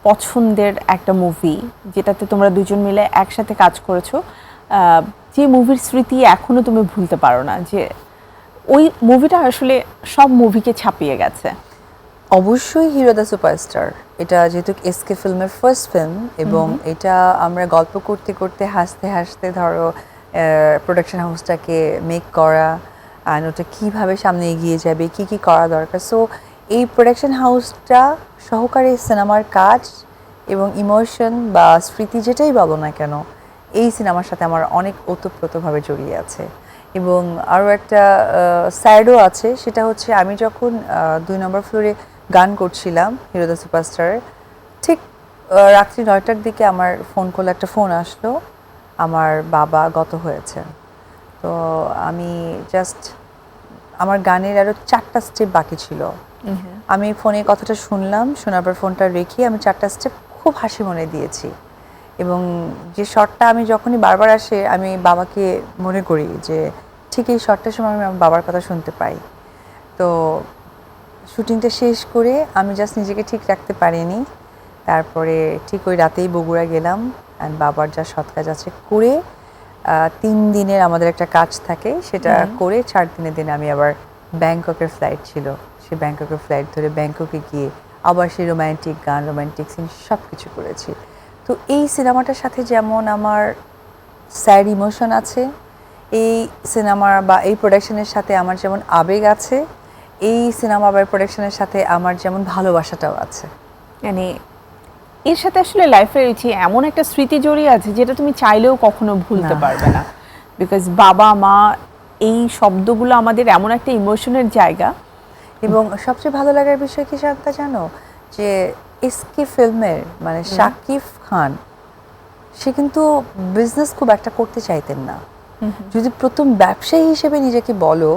পছন্দের একটা মুভি যেটাতে তোমরা দুজন মিলে একসাথে কাজ করেছো, যে মুভির স্মৃতি এখনো তুমি ভুলতে পারো না, যে ওই মুভিটা আসলে সব মুভিকে ছাপিয়ে গেছে? অবশ্যই হিরো দ্য সুপারস্টার। এটা যেহেতু এসকে ফিল্মের ফার্স্ট ফিল্ম এবং এটা আমরা গল্প করতে করতে হাসতে হাসতে ধরো প্রোডাকশন হাউসটাকে মেক করা, আর ওটা কীভাবে সামনে এগিয়ে যাবে, কি কি করা দরকার। সো এই প্রোডাকশন হাউসটা সহকারে সিনেমার কাজ এবং ইমোশন বা স্মৃতি যেটাই বলো না কেন, এই সিনেমার সাথে আমার অনেক ওতপ্রোতভাবে জড়িয়ে আছে। এবং আরও একটা স্যাডও আছে, সেটা হচ্ছে আমি যখন 2 নম্বর ফ্লোরে গান করছিলাম হিরো দ্য সুপারস্টার, ঠিক রাত্রি 9টার দিকে আমার ফোন করলে একটা ফোন আসলো, আমার বাবা গত হয়েছে। তো আমি জাস্ট আমার গানের আরও 4টা স্টেপ বাকি ছিল। আমি ফোনে কথাটা শুনলাম, শোনার পর ফোনটা রেখে আমি 4টা স্টেপ খুব হাসি মনে দিয়েছি। এবং যে শটটা আমি যখনই বারবার আসে আমি বাবাকে মনে করি যে ঠিক এই শটটার সময় আমি আমার বাবার কথা শুনতে পাই। তো শুটিংটা শেষ করে আমি জাস্ট নিজেকে ঠিক রাখতে পারিনি, তারপরে ঠিক ওই রাতেই বগুড়া গেলাম অ্যান্ড বাবার যা সৎ কাজ আছে করে 3 দিনের আমাদের একটা কাজ থাকে, সেটা করে 4 দিনের দিন আমি আবার ব্যাংককের ফ্লাইট ছিল, সে ব্যাংককের ফ্লাইট ধরে ব্যাংককে গিয়ে আবার সেই রোম্যান্টিক গান, রোম্যান্টিক সিন সব কিছু করেছি। তো এই সিনেমাটার সাথে যেমন আমার স্যাড ইমোশন আছে, এই সিনেমা বা এই প্রোডাকশনের সাথে আমার যেমন আবেগ আছে, এই সিনেমা বা প্রোডাকশনের সাথে আমার যেমন ভালোবাসাটাও আছে। মানে এর সাথে আসলে লাইফের এমন একটা স্মৃতি জড়িয়ে আছে যেটা তুমি চাইলেও কখনো ভুলতে পারবে না, বিকজ বাবা মা এই শব্দগুলো আমাদের এমন একটা ইমোশনের জায়গা। এবং সবচেয়ে ভালো লাগার বিষয় কি শান্তা জানো, যে এসকে ফিল্মের মানে শাকিব খান সে কিন্তু বিজনেস খুব একটা করতে চাইতেন না। যদি প্রথম ব্যবসায়ী হিসেবে নিজেকে বলো,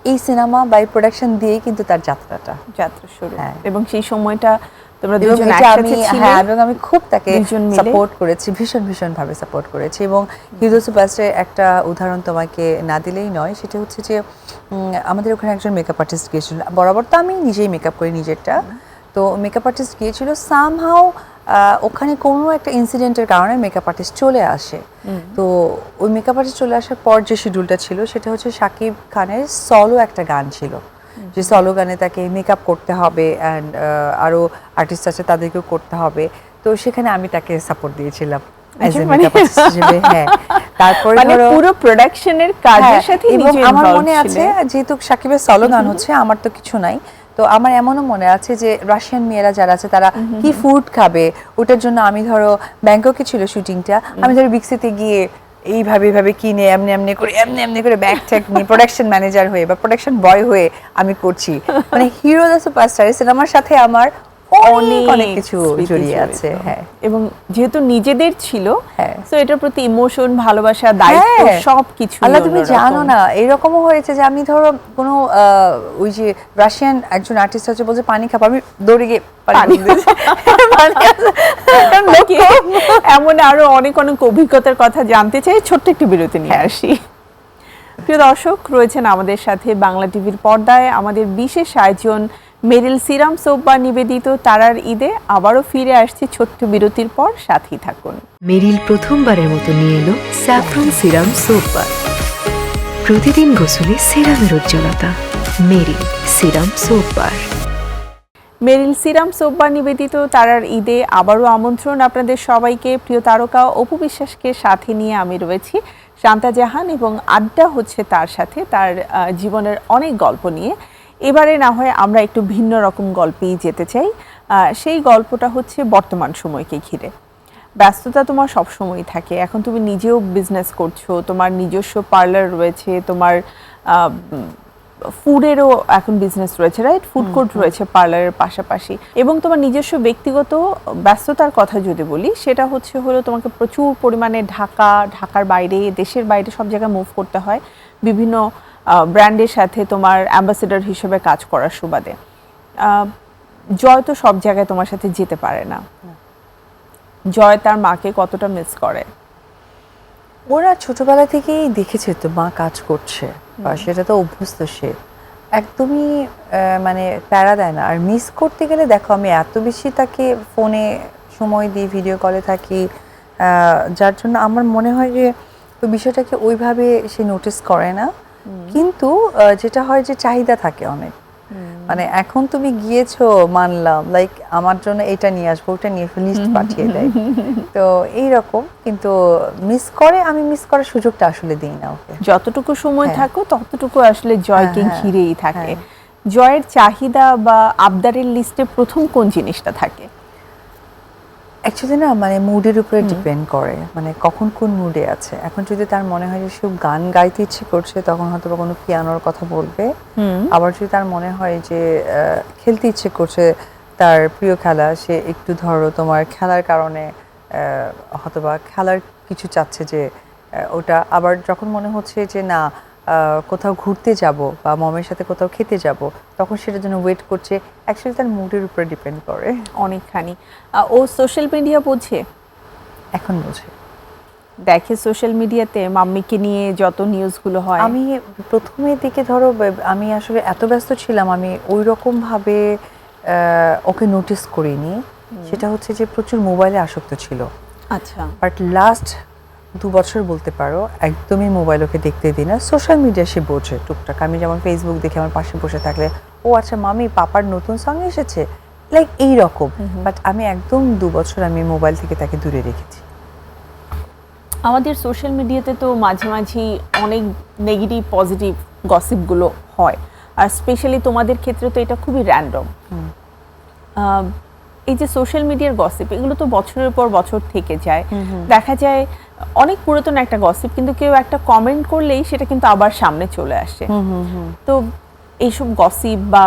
এই সিনেমা বা এই প্রোডাকশন দিয়েই কিন্তু তার যাত্রা শুরু। হ্যাঁ। এবং সেই সময়টা তোমরা এবং দুজন এটা একসাথে ছিলে। হ্যাঁ, এবং আমি খুব তাকে দুজন মিলে। সাপোর্ট করেছি, ভীষণ ভাবে সাপোর্ট করেছি। এবং হিরো সুপারস্টারের একটা উদাহরণ তোমাকে না দিলেই নয়, সেটা হচ্ছে যে আমাদের ওখানে একজন মেকআপ আর্টিস্ট গিয়েছিল। বরাবর তো আমি নিজেই মেকআপ করি নিজেরটা, তো মেকআপ আর্টিস্ট গিয়েছিল, সামহাও ওখানে কোনো একটা ইনসিডেন্টের কারণে মেকআপ আর্টিস্ট চলে আসে। তো ওই মেকআপ আর্টিস্ট চলে আসার পর যে শিডিউলটা ছিল সেটা হচ্ছে শাকিব খানের সলো একটা গান ছিল, যে সলো গানে তাকে মেকআপ করতে হবে অ্যান্ড আরও আর্টিস্ট আছে তাদেরকেও করতে হবে। তো সেখানে আমি তাকে সাপোর্ট দিয়েছিলাম অ্যাজ এ মেকআপ আর্টিস্ট হিসেবে। হ্যাঁ, তারপরে ধরো পুরো প্রোডাকশনের কাজের সাথে এবং আমার মনে আছে যেহেতু শাকিবের সলো গান হচ্ছে, আমার তো কিছু নাই, তো আমার এমনও মনে আছে যে রাশিয়ান মেয়েরা যারা আছে তারা কি ফুড খাবে, ওটার জন্য আমি ধরো ব্যাংককে ছিল শুটিংটা, আমি ধরো বিক্সিতে গিয়ে এইভাবে কিনে এমনি করে ব্যাগ ট্যাগ নিয়ে প্রোডাকশন ম্যানেজার হয়ে বা প্রোডাকশন বয় হয়ে আমি করছি। মানে হিরো দ্য সুপারস্টার সিনেমার সাথে আমার অনেক কিছু জড়িয়ে আছে। হ্যাঁ, এবং যেহেতু নিজেদের ছিল, হ্যাঁ, তো এটার প্রতি ইমোশন, ভালোবাসা, দায়িত্ব সবকিছু। আল্লাহ, তুমি জানো না এরকমও হয়েছে যে আমি ধরো কোনো ওই যে রাশিয়ান একজন আর্টিস্ট হচ্ছে, বলছে পানি খাবো, আমি দৌড়ে গিয়ে পানি এমন আরো অনেক অভিজ্ঞতার কথা জানতে চাই। ছোট্ট একটি বিরতি নিয়ে আসি। প্রিয় দর্শক, রয়েছেন আমাদের সাথে বাংলা টিভির পর্দায় আমাদের বিশেষ আয়োজন মেরিল সিরাম সোপ বার নিবেদিত তারার ঈদে। আবারও ফিরে আসছি ছোট্ট বিরতির পর, সাথেই থাকুন। মেরিল প্রথমবারের মতো নিয়ে এলো স্যাফরন সিরাম সোপ বার। প্রতিদিন গোসলে সিরামের উজ্জ্বলতা। মেরিল সিরাম সোপ বার। মেরিল সিরাম সোপ বার নিবেদিত তারার ঈদে আবারও আমন্ত্রণ আপনাদের সবাইকে। প্রিয় তারকা অপু বিশ্বাসকে সাথে নিয়ে আমি রয়েছি, শান্তা জাহান, এবং আড্ডা হচ্ছে তার সাথে তার জীবনের অনেক গল্প নিয়ে। এবারে না হয় আমরা একটু ভিন্ন রকম গল্পেই যেতে চাই। সেই গল্পটা হচ্ছে বর্তমান সময়কে ঘিরে। ব্যস্ততা তোমার সব সময় থাকে, এখন তুমি নিজেও বিজনেস করছো, তোমার নিজস্ব পার্লার রয়েছে, তোমার ফুডেরও এখন বিজনেস রয়েছে, রাইট? ফুড কোর্ট রয়েছে পার্লারের পাশাপাশি, এবং তোমার নিজস্ব ব্যক্তিগত ব্যস্ততার কথা যদি বলি, সেটা হলো তোমাকে প্রচুর পরিমাণে ঢাকার বাইরে, দেশের বাইরে সব জায়গায় মুভ করতে হয় বিভিন্ন ব্র্যান্ডের সাথে তোমার অ্যাম্বাসেডর হিসেবে কাজ করার সুবাদে। জয় তো সব জায়গায় তোমার সাথে যেতে পারে না। জয় তার মাকে কতটা মিস করে? ওরা ছোটবেলা থেকেই দেখেছে তো মা কাজ করছে বা সেটা তো অভ্যস্ত সে একদমই মানে প্যারা দেয় না। আর মিস করতে গেলে দেখো আমি এত বেশি তাকে ফোনে সময় দিই, ভিডিও কলে থাকি, যার জন্য আমার মনে হয় যে ওই বিষয়টাকে ওইভাবে সে নোটিস করে না। কিন্তু যেটা হয় যে চাহিদা থাকে অনেক, মানে এখন তুমি গিয়েছো মানলাম, লাইক আমার জন্য এটা নিয়ে আসবো, ওটা নিয়ে লিস্ট পাঠিয়ে দেয়, তো এইরকম। কিন্তু মিস করে, আমি মিস করার সুযোগটা আসলে দিই না ওকে। যতটুকু সময় হ্যাঁ। থাকো ততটুকু আসলে জয়কে হ্যাঁ, ঘিরেই থাকে। হ্যাঁ। জয়ের চাহিদা বা আবদারের লিস্টে প্রথম কোন জিনিসটা থাকে? অ্যাকচুয়ালি না মানে মুডের উপরে ডিপেন্ড করে, মানে কখন কোন মুডে আছে। এখন যদি তার মনে হয় যে সে গান গাইতে ইচ্ছে করছে তখন হয়তো বা কোনো পিয়ানোর কথা বলবে। আবার যদি তার মনে হয় যে খেলতে ইচ্ছে করছে, তার প্রিয় খেলা, সে একটু ধরো তোমার খেলার কারণে হয়তো বা খেলার কিছু চাচ্ছে যে ওটা। আবার যখন মনে হচ্ছে যে না কোথাও ঘুরতে যাব বা মমের সাথে কোথাও খেতে যাব, তখন সেটার জন্য ওয়েট করছে। অ্যাকচুয়ালি তার মুডের উপরে ডিপেন্ড করে। অনেকখানি। ও সোশ্যাল মিডিয়া বোঝে? এখন বোঝে। দেখে সোশ্যাল মিডিয়াতে মাম্মিকে নিয়ে যত নিউজগুলো হয়? আমি প্রথমের দিকে ধরো আমি আসলে এত ব্যস্ত ছিলাম, আমি ওই রকম ভাবে ওকে নোটিস করিনি। সেটা হচ্ছে যে প্রচুর মোবাইলে আসক্ত ছিল। আচ্ছা। বাট লাস্ট 2 বছর বলতে পারো একদমই মোবাইল ওকে দেখতে দিই না। সোশ্যাল মিডিয়া সে বোঝে টুকটাক। আমি যেমন ফেসবুক দেখে আমার পাশে বসে থাকলে ও আচ্ছা মামি পাপার নতুন সং এসেছে, লাইক এই রকম। বাট আমি একদম 2 বছর আমি মোবাইল থেকে তাকে দূরে রেখেছি। আমাদের সোশ্যাল মিডিয়াতে তো মাঝে মাঝেই অনেক নেগেটিভ পজিটিভ গসিপগুলো হয়, আর স্পেশালি তোমাদের ক্ষেত্রে তো এটা খুবই র্যান্ডম। এই যে সোশ্যাল মিডিয়ার গসিপ, এগুলো তো বছরের পর বছর থেকে যায়। দেখা যায় অনেক পুরাতন একটা গসিপ, কিন্তু কেউ একটা কমেন্ট করলেই সেটা কিন্তু আবার সামনে চলে আসে। তো এইসব গসিপ বা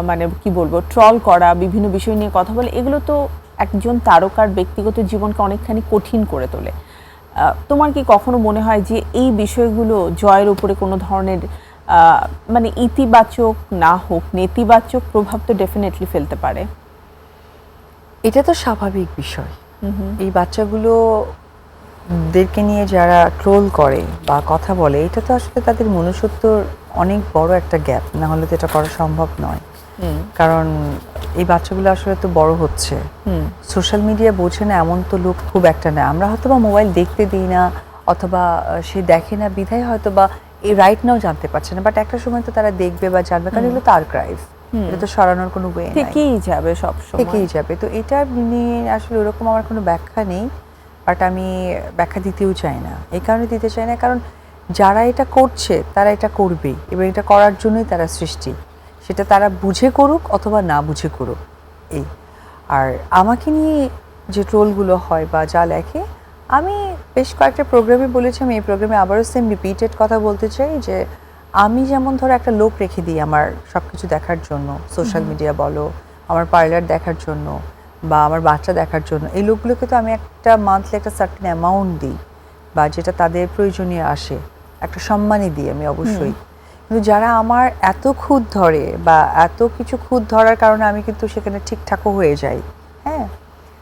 মানে কি বলবো, ট্রল করা, বিভিন্ন বিষয় নিয়ে কথা বলে, এগুলো তো একজন তারকার ব্যক্তিগত জীবনকে অনেকখানি কঠিন করে তোলে। তোমার কি কখনো মনে হয় যে এই বিষয়গুলো জয়ের উপরে কোনো ধরনের মানে ইতিবাচক না হোক নেতিবাচক প্রভাব তো ডেফিনেটলি ফেলতে পারে? এটা তো স্বাভাবিক বিষয়। এই বাচ্চাগুলো দেরকে নিয়ে যারা ট্রোল করে বা কথা বলে, এটা তো আসলে তাদের মনুষ্যত্বর অনেক বড় একটা গ্যাপ, না হলে তো এটা করা সম্ভব নয়। কারণ এই বাচ্চাগুলো আসলে তো বড় হচ্ছে, সোশ্যাল মিডিয়া বোঝে না এমন তো লোক খুব একটা না। আমরা হয়তো বা মোবাইল দেখতে দিই না, অথবা সে দেখে না বিধায় হয়তো বা এই রাইট নাও জানতে পারছে না, বাট একটা সময় তো তারা দেখবে বা জানবে, কারণ এগুলো তো আর্কাইভ, এটা তো সরানোর কোনো ওয়ে নাই, থেকেই যাবে সব সময়, থেকেই যাবে। তো এটা নিয়ে আসলে ওরকম আমার কোনো ব্যাখ্যা নেই, বাট আমি ব্যাখ্যা দিতেও চাই না। এই কারণে দিতে চাই না কারণ যারা এটা করছে তারা এটা করবেই, এবং এটা করার জন্যই তারা সৃষ্টি, সেটা তারা বুঝে করুক অথবা না বুঝে করুক। এই আর আমাকে নিয়ে যে ট্রোলগুলো হয় বা যা লেখে, আমি বেশ কয়েকটা প্রোগ্রামে বলেছি, আমি এই প্রোগ্রামে আবারও সেম রিপিটেড কথা বলতে চাই যে আমি যেমন ধরো একটা লোক রেখে দিই আমার সব কিছু দেখার জন্য, সোশ্যাল মিডিয়া বলো, আমার পার্লার দেখার জন্য বা আমার বাচ্চা দেখার জন্য, এই লোকগুলোকে তো আমি একটা মান্থলি একটা সার্টেন অ্যামাউন্ট দিই বা যেটা তাদের প্রয়োজনীয় আসে, একটা সম্মানই দিই আমি অবশ্যই। কিন্তু যারা আমার এত খুঁত ধরে বা এত কিছু খুঁত ধরার কারণে আমি কিন্তু সেখানে ঠিকঠাকও হয়ে যাই, হ্যাঁ,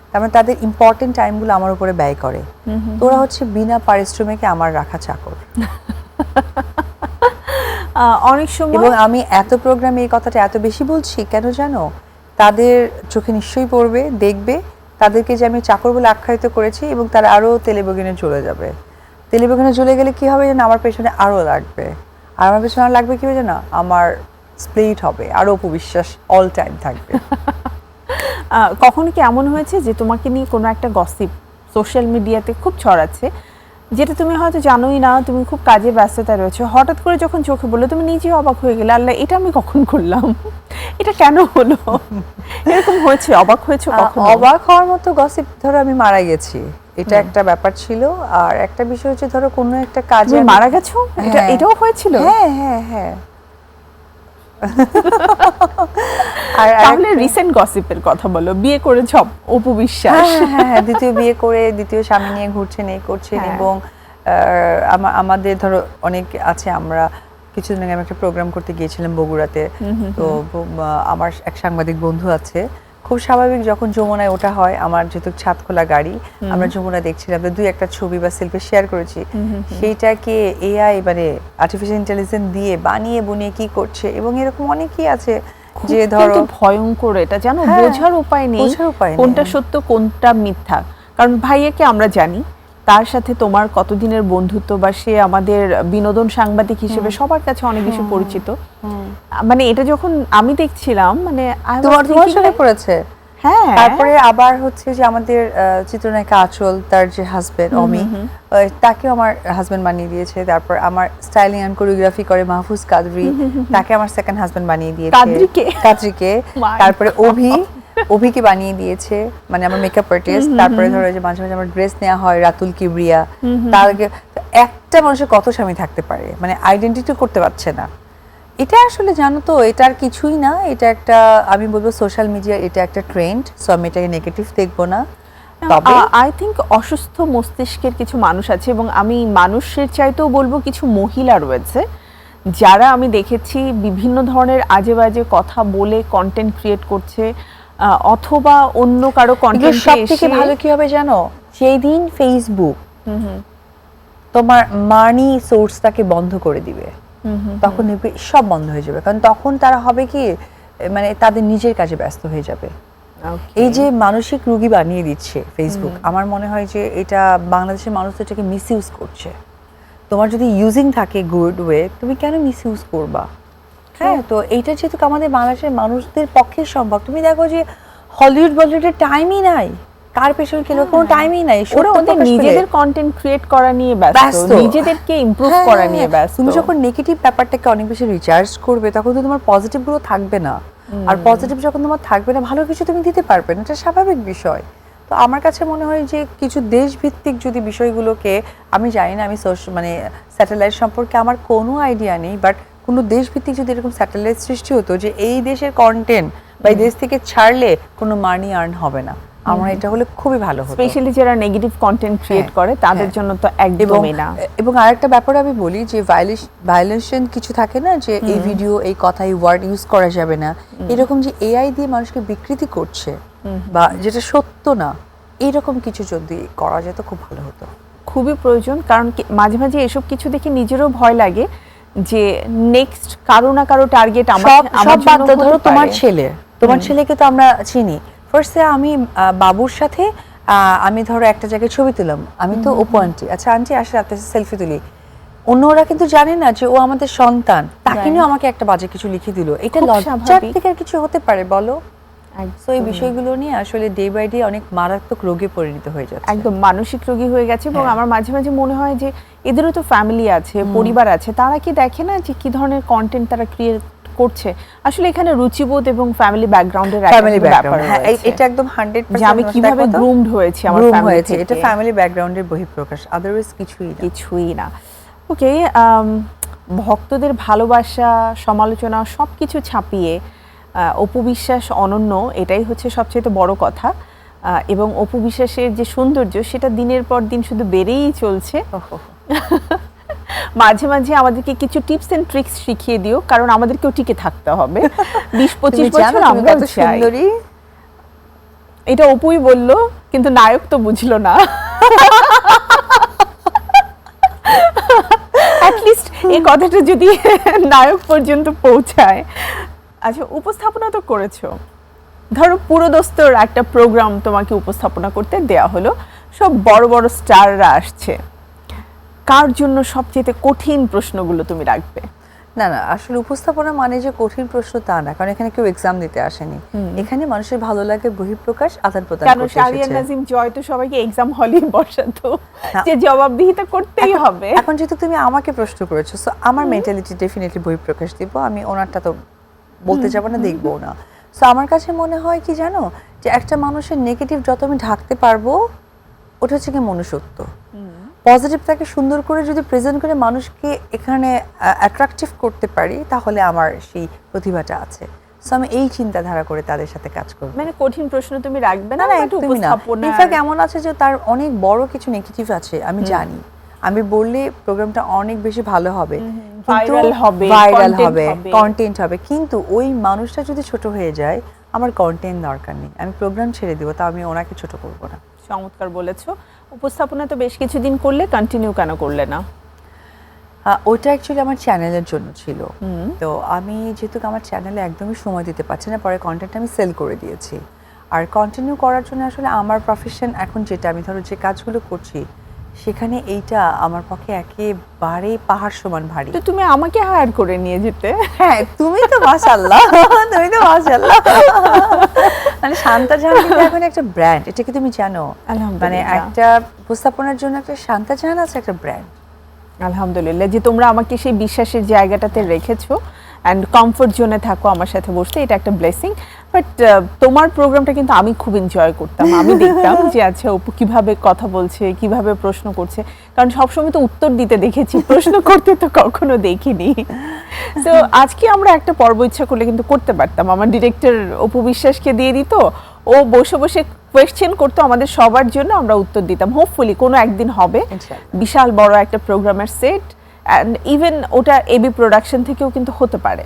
তার মানে তাদের ইম্পর্টেন্ট টাইমগুলো আমার উপরে ব্যয় করে, তো ওরা হচ্ছে বিনা পারিশ্রমিকে আমার রাখা চাকর। অনেক সময়, এবং আমি এত প্রোগ্রামে এই কথাটা এত বেশি বলছি কেন জানো, তাদের চোখে নিশ্চয়ই পড়বে, দেখবে তাদেরকে যে আমি চাকর বলে আখ্যায়িত করেছি, এবং তারা আরও তেলেবগিনে চলে যাবে। তেলেবগিনে চলে গেলে কি হবে যেন, আমার পেছনে আরও লাগবে, আর আমার পেছনে আর লাগবে কি হবে যেন, আমার স্প্লিট হবে, আরও অপবিশ্বাস অল টাইম থাকবে। কখনো কি এমন হয়েছে যে তোমাকে নিয়ে কোনো একটা গসিপ সোশ্যাল মিডিয়াতে খুব ছড়াচ্ছে, যেটা তুমি হয়তো জানোই না, তুমি খুব কাজে ব্যস্ততা রয়েছে, হঠাৎ করে যখন চোখে বললো তুমি নিজেই অবাক হয়ে গেলে, আল্লাহ এটা আমি কখন করলাম, এটা কেন হলো? এরকম হয়েছে? অবাক হয়েছে কখনো? অবাক হওয়ার মতো গসিপ ধরো আমি মারা গেছি, এটা একটা ব্যাপার ছিল। আর একটা বিষয় হচ্ছে ধরো কোনো একটা কাজে মারা গেছো, এটাও হয়েছিল? হ্যাঁ হ্যাঁ হ্যাঁ। আর তাহলে রিসেন্ট গসিপের কথা বলো, বিয়ে করেছ অপু বিশ্বাস। হ্যাঁ, দ্বিতীয় বিয়ে করে দ্বিতীয় স্বামী নিয়ে ঘুরছেন, এই করছেন, এবং আমাদের ধরো অনেক আছে, আমরা কিছুদিন আগে আমি একটা প্রোগ্রাম করতে গিয়েছিলাম বগুড়াতে, তো আমার এক সাংবাদিক বন্ধু আছে, খুব স্বাভাবিক যখন যমুনায় ওঠা হয়, আমার যেহেতু ছাদ খোলা গাড়ি, আমরা যমুনা দেখছিলাম, দুই একটা ছবি বা সেলফি শেয়ার করেছি, সেইটাকে এআই মানে আর্টিফিশিয়াল ইন্টেলিজেন্স দিয়ে বানিয়ে বুনিয়ে কি করছে, এবং এরকম অনেকেই আছে যে ধরো কিন্তু ভয়ঙ্কর, এটা জানো, হ্যাঁ, বোঝার উপায় নেই বোঝার উপায় নেই। কোনটা সত্য কোনটা মিথ্যা। কারণ ভাইয়াকে আমরা জানি, তার সাথে তোমার কতদিনের বন্ধুত্ব, বা সে আমাদের বিনোদন সাংবাদিক হিসেবে সবার কাছে অনেক বেশি পরিচিত। মানে এটা যখন আমি দেখছিলাম, মানে I was তোমার thinking সাথে like, করেছে। হ্যাঁ, তারপরে আবার হচ্ছে যে আমাদের চিত্রনায়িকা আঁচল, তার যে হাজবেন্ড অমি, তাকেও আমার হাজবেন্ড বানিয়ে দিয়েছে। তারপর আমার স্টাইলিং এন্ড কোরিওগ্রাফি করে মাহফুজ কাদরি, তাকে আমার সেকেন্ড হাজবেন্ড বানিয়ে দিয়েছে। কাদরিকে My তারপরে অভিকে বানিয়ে দিয়েছে, মানে আমার মেকআপ আর্টিস্ট। তারপরে ধরো যে মাঝে মাঝে আমার ড্রেস নেওয়া হয় রাতুল কিবরিয়া। তারকে একটা মানুষের কত স্বামী থাকতে পারে, মানে আইডেন্টিটি করতে পারছে না। এটা আসলে জানো তো, এটা আর কিছুই না, এটা একটা, আমি বলবো সোশ্যাল মিডিয়া, এটা একটা ট্রেন্ড। সো আমি এটাকে নেগেটিভ দেখবো না। তবে আই থিঙ্ক অসুস্থ মস্তিষ্কের কিছু মানুষ আছে, এবং আমি মানুষের চাইতেও বলবো কিছু মহিলা রয়েছে যারা আমি দেখেছি বিভিন্ন ধরনের আজে বাজে কথা বলে কন্টেন্ট ক্রিয়েট করছে, অথবা অন্য কারো কন্টেন্ট সব থেকে ভালো কি হবে জানো, সেই দিন ফেসবুক তোমার মানি সোর্সটাকে বন্ধ করে দিবে, তখন দেখবে সব বন্ধ হয়ে যাবে। কারণ তখন তারা হবে কি, মানে তাদের নিজের কাজে ব্যস্ত হয়ে যাবে। এই যে মানসিক রোগী বানিয়ে দিচ্ছে ফেসবুক, আমার মনে হয় যে এটা বাংলাদেশের মানুষ এটাকে মিস ইউজ করছে। তোমার যদি ইউজিং থাকে গুড ওয়ে, তুমি কেন মিস ইউজ করবা? হ্যাঁ, তো এইটা যেহেতু আমাদের বাংলাদেশের মানুষদের পক্ষে সম্ভব। তুমি দেখো যে হলিউড বলিউডের টাইমই নাই, কার পেছনে কেন কোনো টাইমই নাই, ওরা ওদের নিজেদের কন্টেন্ট ক্রিয়েট করা নিয়ে ব্যস্ত, নিজেদেরকে ইমপ্রুভ করা নিয়ে ব্যস্ত। তুমি যখন নেগেটিভ ব্যাপারটাকে অনেক বেশি রিচার্জ করবে, তখন তো তোমার পজিটিভ গুলো থাকবে না। আর পজিটিভ যখন তোমার থাকবে না, ভালো কিছু তুমি দিতে পারবে না, এটা স্বাভাবিক বিষয়। তো আমার কাছে মনে হয় যে কিছু দেশভিত্তিক যদি বিষয়গুলোকে, আমি জানি না, আমি মানে স্যাটেলাইট সম্পর্কে আমার কোনো আইডিয়া নেই, বাট কোনো দেশভিত্তিক যদি এরকম স্যাটেলাইট সৃষ্টি হতো যে এই দেশের কন্টেন্ট বা এই দেশ থেকে ছাড়লে কোনো মানি আর্ন হবে না, আমার এটা হলে খুবই ভালো হতো। স্পেশালি যারা নেগেটিভ কন্টেন্ট ক্রিয়েট করে তাদের জন্য তো একদমই না। এবং আরেকটা ব্যাপার আমি বলি যে ভায়োলেশন কিছু থাকে না, যে এই ভিডিও, এই কথা, এই ওয়ার্ড ইউজ করা যাবে না, এরকম যে এআই দিয়ে মানুষকে বিকৃতি করছে বা যেটা সত্য না, এইরকম কিছু যদি করা যেত খুব ভালো হতো। খুবই প্রয়োজন, কারণ মাঝে মাঝে এসব কিছু দেখে নিজেরও ভয় লাগে যে নেক্সট কারো না কারো টার্গেট আমার জন্য হতে পারে। ধরো তোমার ছেলেকে তো আমরা চিনি। ফার্স্টে আমি বাবুর সাথে আমি ধরো একটা জায়গায় ছবি তুললাম, আমি তো অপু আন্টি, আচ্ছা আন্টি আসলে আপনার সেলফি তুলি, অন্যরা কিন্তু জানে না যে ও আমাদের সন্তান, তাকে নিয়ে আমাকে একটা বাজে কিছু লিখে দিল। এটা লজ্জার থেকে আর কিছু হতে পারে বলো? সো এই বিষয়গুলো নিয়ে আসলে ডে বাই ডে অনেক মারাত্মক রোগে পরিণত হয়ে যাচ্ছে, একদম মানসিক রোগী হয়ে গেছে। এবং আমার মাঝে মাঝে মনে হয় যে এদেরও তো ফ্যামিলি আছে, পরিবার আছে, তারা কি দেখে না যে কি ধরনের কন্টেন্ট তারা ক্রিয়েট করছে? আসলে এখানে রুচিবোধ এবং ফ্যামিলি ব্যাকগ্রাউন্ডের একটা ব্যাপার রয়েছে। এটা একদম 100% যে আমি কিভাবে গ্রুমড হয়েছি আমার ফ্যামিলি থেকে, এটা ফ্যামিলি ব্যাকগ্রাউন্ডের বহিঃপ্রকাশ, আদারওয়াইজ কিছুই না। ওকে, ভক্তদের ভালোবাসা, সমালোচনা সবকিছু ছাপিয়ে অপু বিশ্বাস অনন্য, এটাই হচ্ছে সবচেয়ে বড় কথা। এবং অপু বিশ্বাসের যে সৌন্দর্য, সেটা দিনের পর দিন শুধু বেড়েই চলছে। মাঝে মাঝে আমাদেরকে কিছু টিপস এন্ড ট্রিক্স শিখিয়ে দিও, কারণ আমাদেরকেও টিকে থাকতে হবে। 20-25 বছর আমরাও চাই। এটা অপুই বললো, কিন্তু নায়ক তো বুঝলো না। অ্যাটলিস্ট এই কথাটা যদি নায়ক পর্যন্ত পৌঁছায়। আচ্ছা, উপস্থাপনা তো করেছো, ধরো পুরোদস্তুর একটা প্রোগ্রাম তোমাকে উপস্থাপনা করতে দেয়া হলো, সব বড় বড় স্টাররা আসছে, কার জন্য সবচেয়ে কঠিন প্রশ্নগুলো তুমি রাখবে? না, আসলে উপস্থাপনা মানে যে কঠিন প্রশ্ন তা না, কারণ এখানে কেউ এক্সাম দিতে আসেনি। এখানে মানুষের ভালো লাগে বহিঃপ্রকাশ, আদান প্রদান করতে এসেছে। কেন শাহরিয়ার নাজিম জয় তো সবাইকে এক্সাম হলে বসাতো যে জবাবদিহিতা করতেই হবে। এখন যেহেতু তুমি আমাকে প্রশ্ন করেছো, সো আমার মেন্টালিটি ডেফিনেটলি বহিঃপ্রকাশ দিব। আমি ওনারটা তো বলতে যাবো না, দেখবো না। সো আমার কাছে মনে হয় কি জানো, যে একটা মানুষের নেগেটিভ যত আমি ঢাকতে পারবো, ওটা হচ্ছে কি মনুষ্যত্ব। পজিটিভটাকে সুন্দর করে যদি প্রেজেন্ট করে মানুষকে এখানে অ্যাট্রাকটিভ করতে পারি, তাহলে আমার সেই প্রতিভাটা আছে। সো আমি এই চিন্তাধারা করে তাদের সাথে কাজ করব। মানে কঠিন প্রশ্ন তুমি রাখবে না, একদমই না। ইনফ্যাক্ট এমন আছে যে তার অনেক বড় কিছু নেগেটিভ আছে, আমি জানি। আমি বললে প্রোগ্রামটা অনেক বেশি ভালো হবে, ভাইরাল হবে, কন্টেন্ট হবে, কিন্তু ওই মানুষটা যদি ছোট হয়ে যায়, আমার কন্টেন্ট দরকার নেই, আমি প্রোগ্রাম ছেড়ে দিব, তা আমি ওনাকে ছোট করব না। চমৎকার বলেছো। উপস্থাপনা তো বেশ কিছুদিন করলে, কন্টিনিউ কেন করলে না? ওটা অ্যাকচুয়ালি আমার চ্যানেলের জন্য ছিল। তো আমি যেহেতু আমার চ্যানেলে একদমই সময় দিতে পারছি না, পরে কন্টেন্ট আমি সেল করে দিয়েছি। আর কন্টিনিউ করার জন্য আসলে আমার প্রফেশন এখন যেটা, আমি ধরো যে কাজগুলো করছি সেখানে এইটা আমার পক্ষে একেবারে পাহাড় সমান ভারী। তো তুমি আমাকে হায়ার করে নিয়ে যেতে। হ্যাঁ, তুমি তো মাশাআল্লাহ, তুমি তো মাশাআল্লাহ। মানে শান্তা জাহান কিন্তু এখন একটা ব্র্যান্ড, এটা কি তুমি জানো? মানে আলহামদুলিল্লাহ। একটা উপস্থাপনার জন্য একটা শান্তা জাহান আছে, একটা ব্র্যান্ড। আলহামদুলিল্লাহ যে তোমরা আমাকে সেই বিশ্বাসের জায়গাটাতে রেখেছো অ্যান্ড কমফোর্ট জোনে থাকো আমার সাথে বসতে, এটা একটা ব্লেসিং। বাট তোমার প্রোগ্রামটা কিন্তু আমি খুব এনজয় করতাম। আমি দেখতাম যে আচ্ছা অপু কিভাবে কথা বলছে, কিভাবে প্রশ্ন করছে, কারণ সবসময় তো উত্তর দিতে দেখেছি, প্রশ্ন করতে তো কখনো দেখিনি। তো আজকে আমরা একটা পর্ব ইচ্ছা করলে কিন্তু করতে পারতাম। আমার ডিরেক্টর অপু বিশ্বাসকে দিয়ে দিত, ও বসে বসে কোয়েশ্চেন করতো আমাদের সবার জন্য, আমরা উত্তর দিতাম। হোপফুলি কোনো একদিন হবে ইনশাআল্লাহ। বিশাল বড় একটা প্রোগ্রামের সেট, অ্যান্ড ইভেন ওটা এবি প্রোডাকশন থেকেও কিন্তু হতে পারে।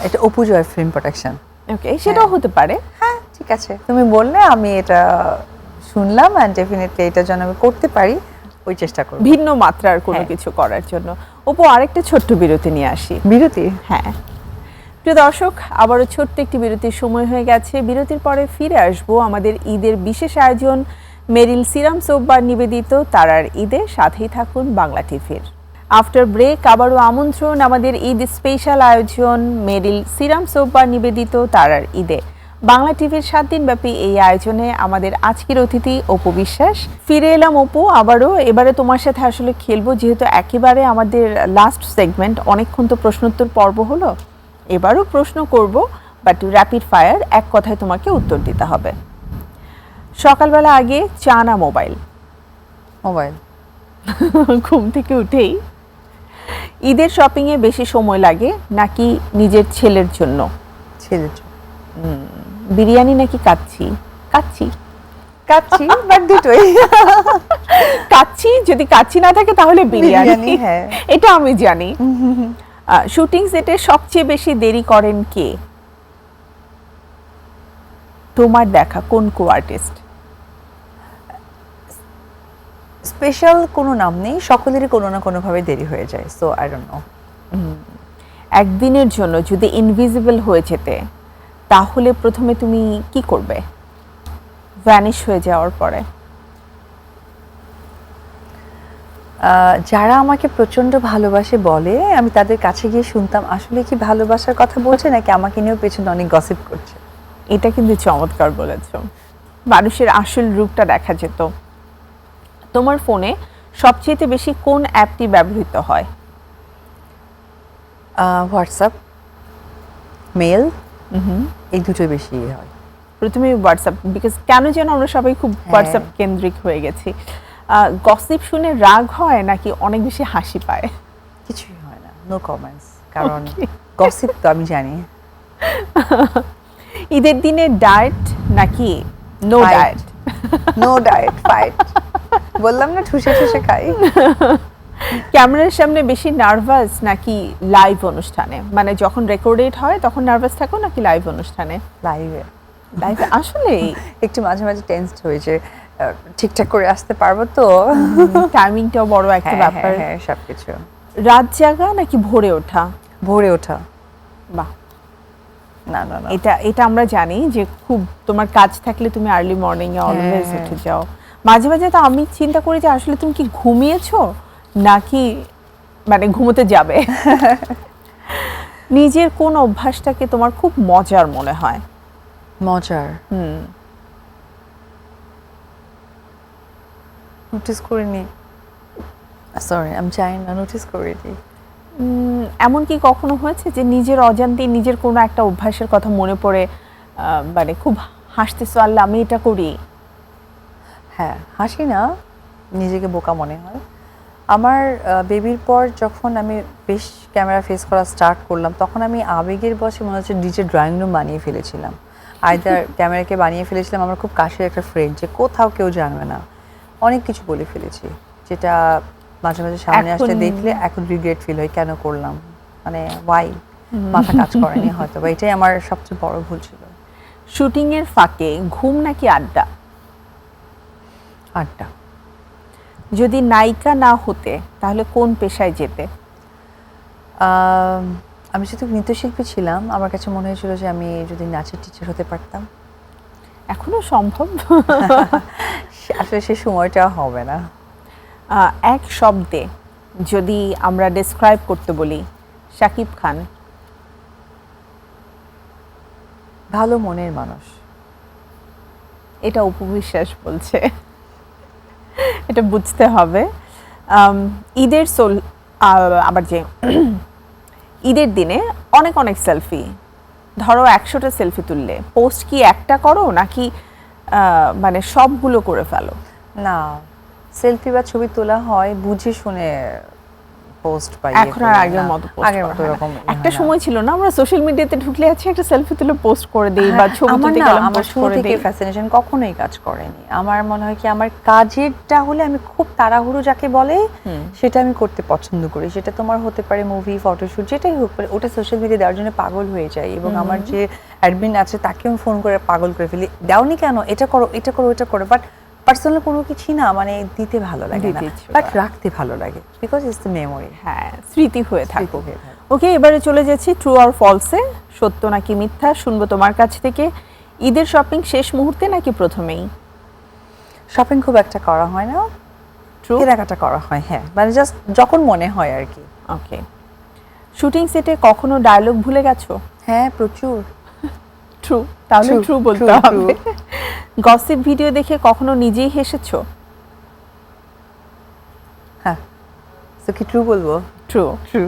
এটা অপু জয় ফিল্ম প্রোডাকশন। ওকে, সেটাও হতে পারে। হ্যাঁ, ঠিক আছে, তুমি বললে আমি এটা শুনলাম, অ্যান্ড ডেফিনেটলি এটা যেন আমি করতে পারি ওই চেষ্টা করব। ভিন্ন মাত্রার কোনো হ্যাঁ। কিছু করার জন্য। অপু, আরেকটা ছোট্ট বিরতি নিয়ে আসি। বিরতি? হ্যাঁ প্রিয় দর্শক, আবারও ছোট্ট একটি বিরতির সময় হয়ে গেছে। বিরতির পরে ফিরে আসবো আমাদের ঈদের বিশেষ আয়োজন মেরিল সিরাম সোপ বার নিবেদিত তারার ঈদে। সাথেই থাকুন বাংলা টিভির। আফটার ব্রেক আবারও আমন্ত্রণ আমাদের ঈদ স্পেশাল আয়োজন মেরিল সিরাম সোপ বার নিবেদিত তারার ঈদে। বাংলা টিভির 7 দিনব্যাপী এই আয়োজনে আমাদের আজকের অতিথি অপু বিশ্বাস। ফিরে এলাম অপু আবারও। এবারে তোমার সাথে আসলে খেলবো, যেহেতু একেবারে আমাদের লাস্ট সেগমেন্ট, অনেকক্ষণ তো প্রশ্নোত্তর পর্ব হলো, এবারও প্রশ্ন করব, বাট র্যাপিড ফায়ার, এক কথায় তোমাকে উত্তর দিতে হবে। সকালবেলা আগে চা না মোবাইল? মোবাইল। ঘুম থেকে উঠেই? ঈদের শপিংয়ে বেশি সময় লাগে নাকি নিজের ছেলের জন্য? ছেলের জন্য। বিরিয়ানি নাকি কাচ্চি? কাচ্চি। কাচ্চি, বাট দুটোই। কাচ্চি, যদি কাচ্চি না থাকে তাহলে বিরিয়ানি। বিরিয়ানি, হ্যাঁ। এটা আমি জানি। শুটিং সেটে সবচেয়ে বেশি দেরি করেন কে? তোমার দেখা কোন কো আর্টিস্ট? স্পেশাল কোনো নাম নেই, সকলেরই কোনো না কোনোভাবে দেরি হয়ে যায়, সো আই ডোন্ট নো। একদিনের জন্য যদি ইনভিজিবল হয়ে যেতে, তাহলে প্রথমে তুমি কি করবে ভ্যানিশ হয়ে যাওয়ার পরে? যারা আমাকে প্রচন্ড ভালোবাসে বলে, আমি তাদের কাছে গিয়ে শুনতাম আসলে কি ভালোবাসার কথা বলছে নাকি আমাকে নিয়েও পেছনে অনেক গসিপ করছে। এটা কিন্তু চমৎকার বলেছ। মানুষের আসল রূপটা দেখা যেত। তোমার ফোনে সবচেয়ে বেশি কোন অ্যাপটি ব্যবহৃত হয়? হোয়াটসঅ্যাপ, মেল, এই দুটোই বেশি হয়। প্রথমে হোয়াটসঅ্যাপ, বিকজ কেন যেন আমরা সবাই খুব হোয়াটসঅ্যাপ কেন্দ্রিক হয়ে গেছি। গসিপ শুনে রাগ হয় নাকি অনেক বেশি হাসি পায়? কিছুই হয় না, নো কমেন্টস, কারণ গসিপ তো আমি জানি। ঈদের দিনে ডায়েট নাকি no Fight. Diet? No diet, fight. বললাম না, ঠুসে ঠুসে খাই। ক্যামেরার সামনে বেশি নার্ভাস নাকি লাইভ অনুষ্ঠানে? মানে যখন রেকর্ডেড হয় তখন নার্ভাস থাকো নাকি লাইভ অনুষ্ঠানে? লাইভে। লাইভে আসলে একটু মাঝে মাঝে টেন্সড হয়েছে, ঠিকঠাক করে আসতে পারবো তো। টাইমিংটাও বড় একটা হ্যাঁ, ব্যাপার। হ্যাঁ, সবকিছু। রাত জাগা নাকি ভোরে ওঠা? ভোরে ওঠা। বাহ, না না না, এটা এটা আমরা জানি যে খুব তোমার কাজ থাকলে তুমি আর্লি মর্নিং এ অলওয়েজ হ্যাঁ। উঠে যাও। মাঝে মাঝে তো আমি চিন্তা করি যে আসলে তুমি কি ঘুমিয়েছো নাকি মানে ঘুমোতে যাবে। নিজের কোন অভ্যাসটাকে তোমার খুব মজার মনে হয়? মজার নোটিস করিনি, সরি আমি চাই না নোটিস করিনি। এমন কি কখনো হয়েছে যে নিজের অজান্তে নিজের কোনো একটা অভ্যাসের কথা মনে পড়ে মানে খুব হাসতেছো, আল্লাহ আমি এটা করি? হ্যাঁ, হাসি না, নিজেকে বোকা মনে হয়। আমার বেবির পর যখন আমি বেশ ক্যামেরা ফেস করা স্টার্ট করলাম, তখন আমি আবেগের বশে মনে হচ্ছে নিজের ড্রয়িং রুম বানিয়ে ফেলেছিলাম। আইদার ক্যামেরাকে বানিয়ে ফেলেছিলাম আমার খুব কাছের একটা ফ্রেন্ড, যে কোথাও কেউ জানবে না। অনেক কিছু বলে ফেলেছি, যেটা মাঝে মাঝে সামনে আসলে দেখলে এখন রিগ্রেট ফিল হয়, কেন করলাম, মানে ওয়াই, মাথা কাজ করেনি হয়তো, বা এটাই আমার সবচেয়ে বড় ভুল ছিল। শুটিং এর ফাঁকে ঘুম নাকি আড্ডা? আড্ডা। যদি নায়িকা না হতে তাহলে কোন পেশায় যেতে? আমি যেহেতু নৃত্যশিল্পী ছিলাম, আমার কাছে মনে হয়েছিল যে আমি যদি নাচের টিচার হতে পারতাম। এখনো সম্ভব? আসলে সে সময়টা হবে না। এক শব্দে যদি আমরা ডেসক্রাইব করতে বলি শাকিব খান? ভালো মনের মানুষ। এটা উপবিশ্বাস বলছে, এটা বুঝতে হবে। ঈদের আবার যে ঈদের দিনে অনেক অনেক সেলফি, ধরো 100টা সেলফি তুললে পোস্ট কি একটা করো নাকি মানে সবগুলো করে ফেলো? না, সেলফি বা ছবি তোলা হয় বুঝে শুনে পোস্ট পাই। এখন আর আগের মতো পোস্ট আগের মতো এরকম একটা সময় ছিল না, আমরা সোশ্যাল মিডিয়াতে ঢুকলে আছে একটা সেলফি তুলে পোস্ট করে দেই বা ছবি তুলতে গেলাম আমার পোস্ট শুরু করে থেকে দেই। ফ্যাসিনেশন কখনোই কাজ করেনি। আমার মনে হয় কি আমার কাজেরটা হলে আমি খুব তাড়াহুড়ো যাকে বলে সেটা আমি করতে পছন্দ করি। সেটা তোমার হতে পারে মুভি, ফটোশুট, যেটাই হোক, ওটা সোশ্যাল মিডিয়া দেওয়ার জন্য পাগল হয়ে যায় এবং আমার যে অ্যাডমিন আছে তাকে আমি ফোন করে পাগল করে ফেলি, দাওনি কেন, এটা করো, এটা করো, এটা করো। বাট পার্সোনাল কোনো কিছু না, মানে দিতে ভালো লাগে না, দিতে ইচ্ছে বাট করে। রাখতে ভালো লাগে, বিকজ ইটস দ্য মেমোরি। হ্যাঁ, স্মৃতি হয়ে থাকো। হয়ে থাকে। ওকে, এবারে চলে যাচ্ছি ট্রু অর ফলসে। সত্য নাকি মিথ্যা শুনবো তোমার কাছ থেকে। ঈদের শপিং শেষ মুহূর্তে নাকি প্রথমেই? শপিং খুব একটা করা হয় না, ট্রু। কেনাকাটা করা হয়, হ্যাঁ, মানে জাস্ট যখন মনে হয় আর কি। ওকে, শুটিং সেটে কখনো ডায়লগ ভুলে গেছো? হ্যাঁ, প্রচুর। ট্রু, তাহলে True, ট্রু বলতে true, হবে। গসিপ ভিডিও দেখে কখনো নিজেই হেসেছো? হ্যাঁ, তো কি ট্রু বলবো? ট্রু। ট্রু।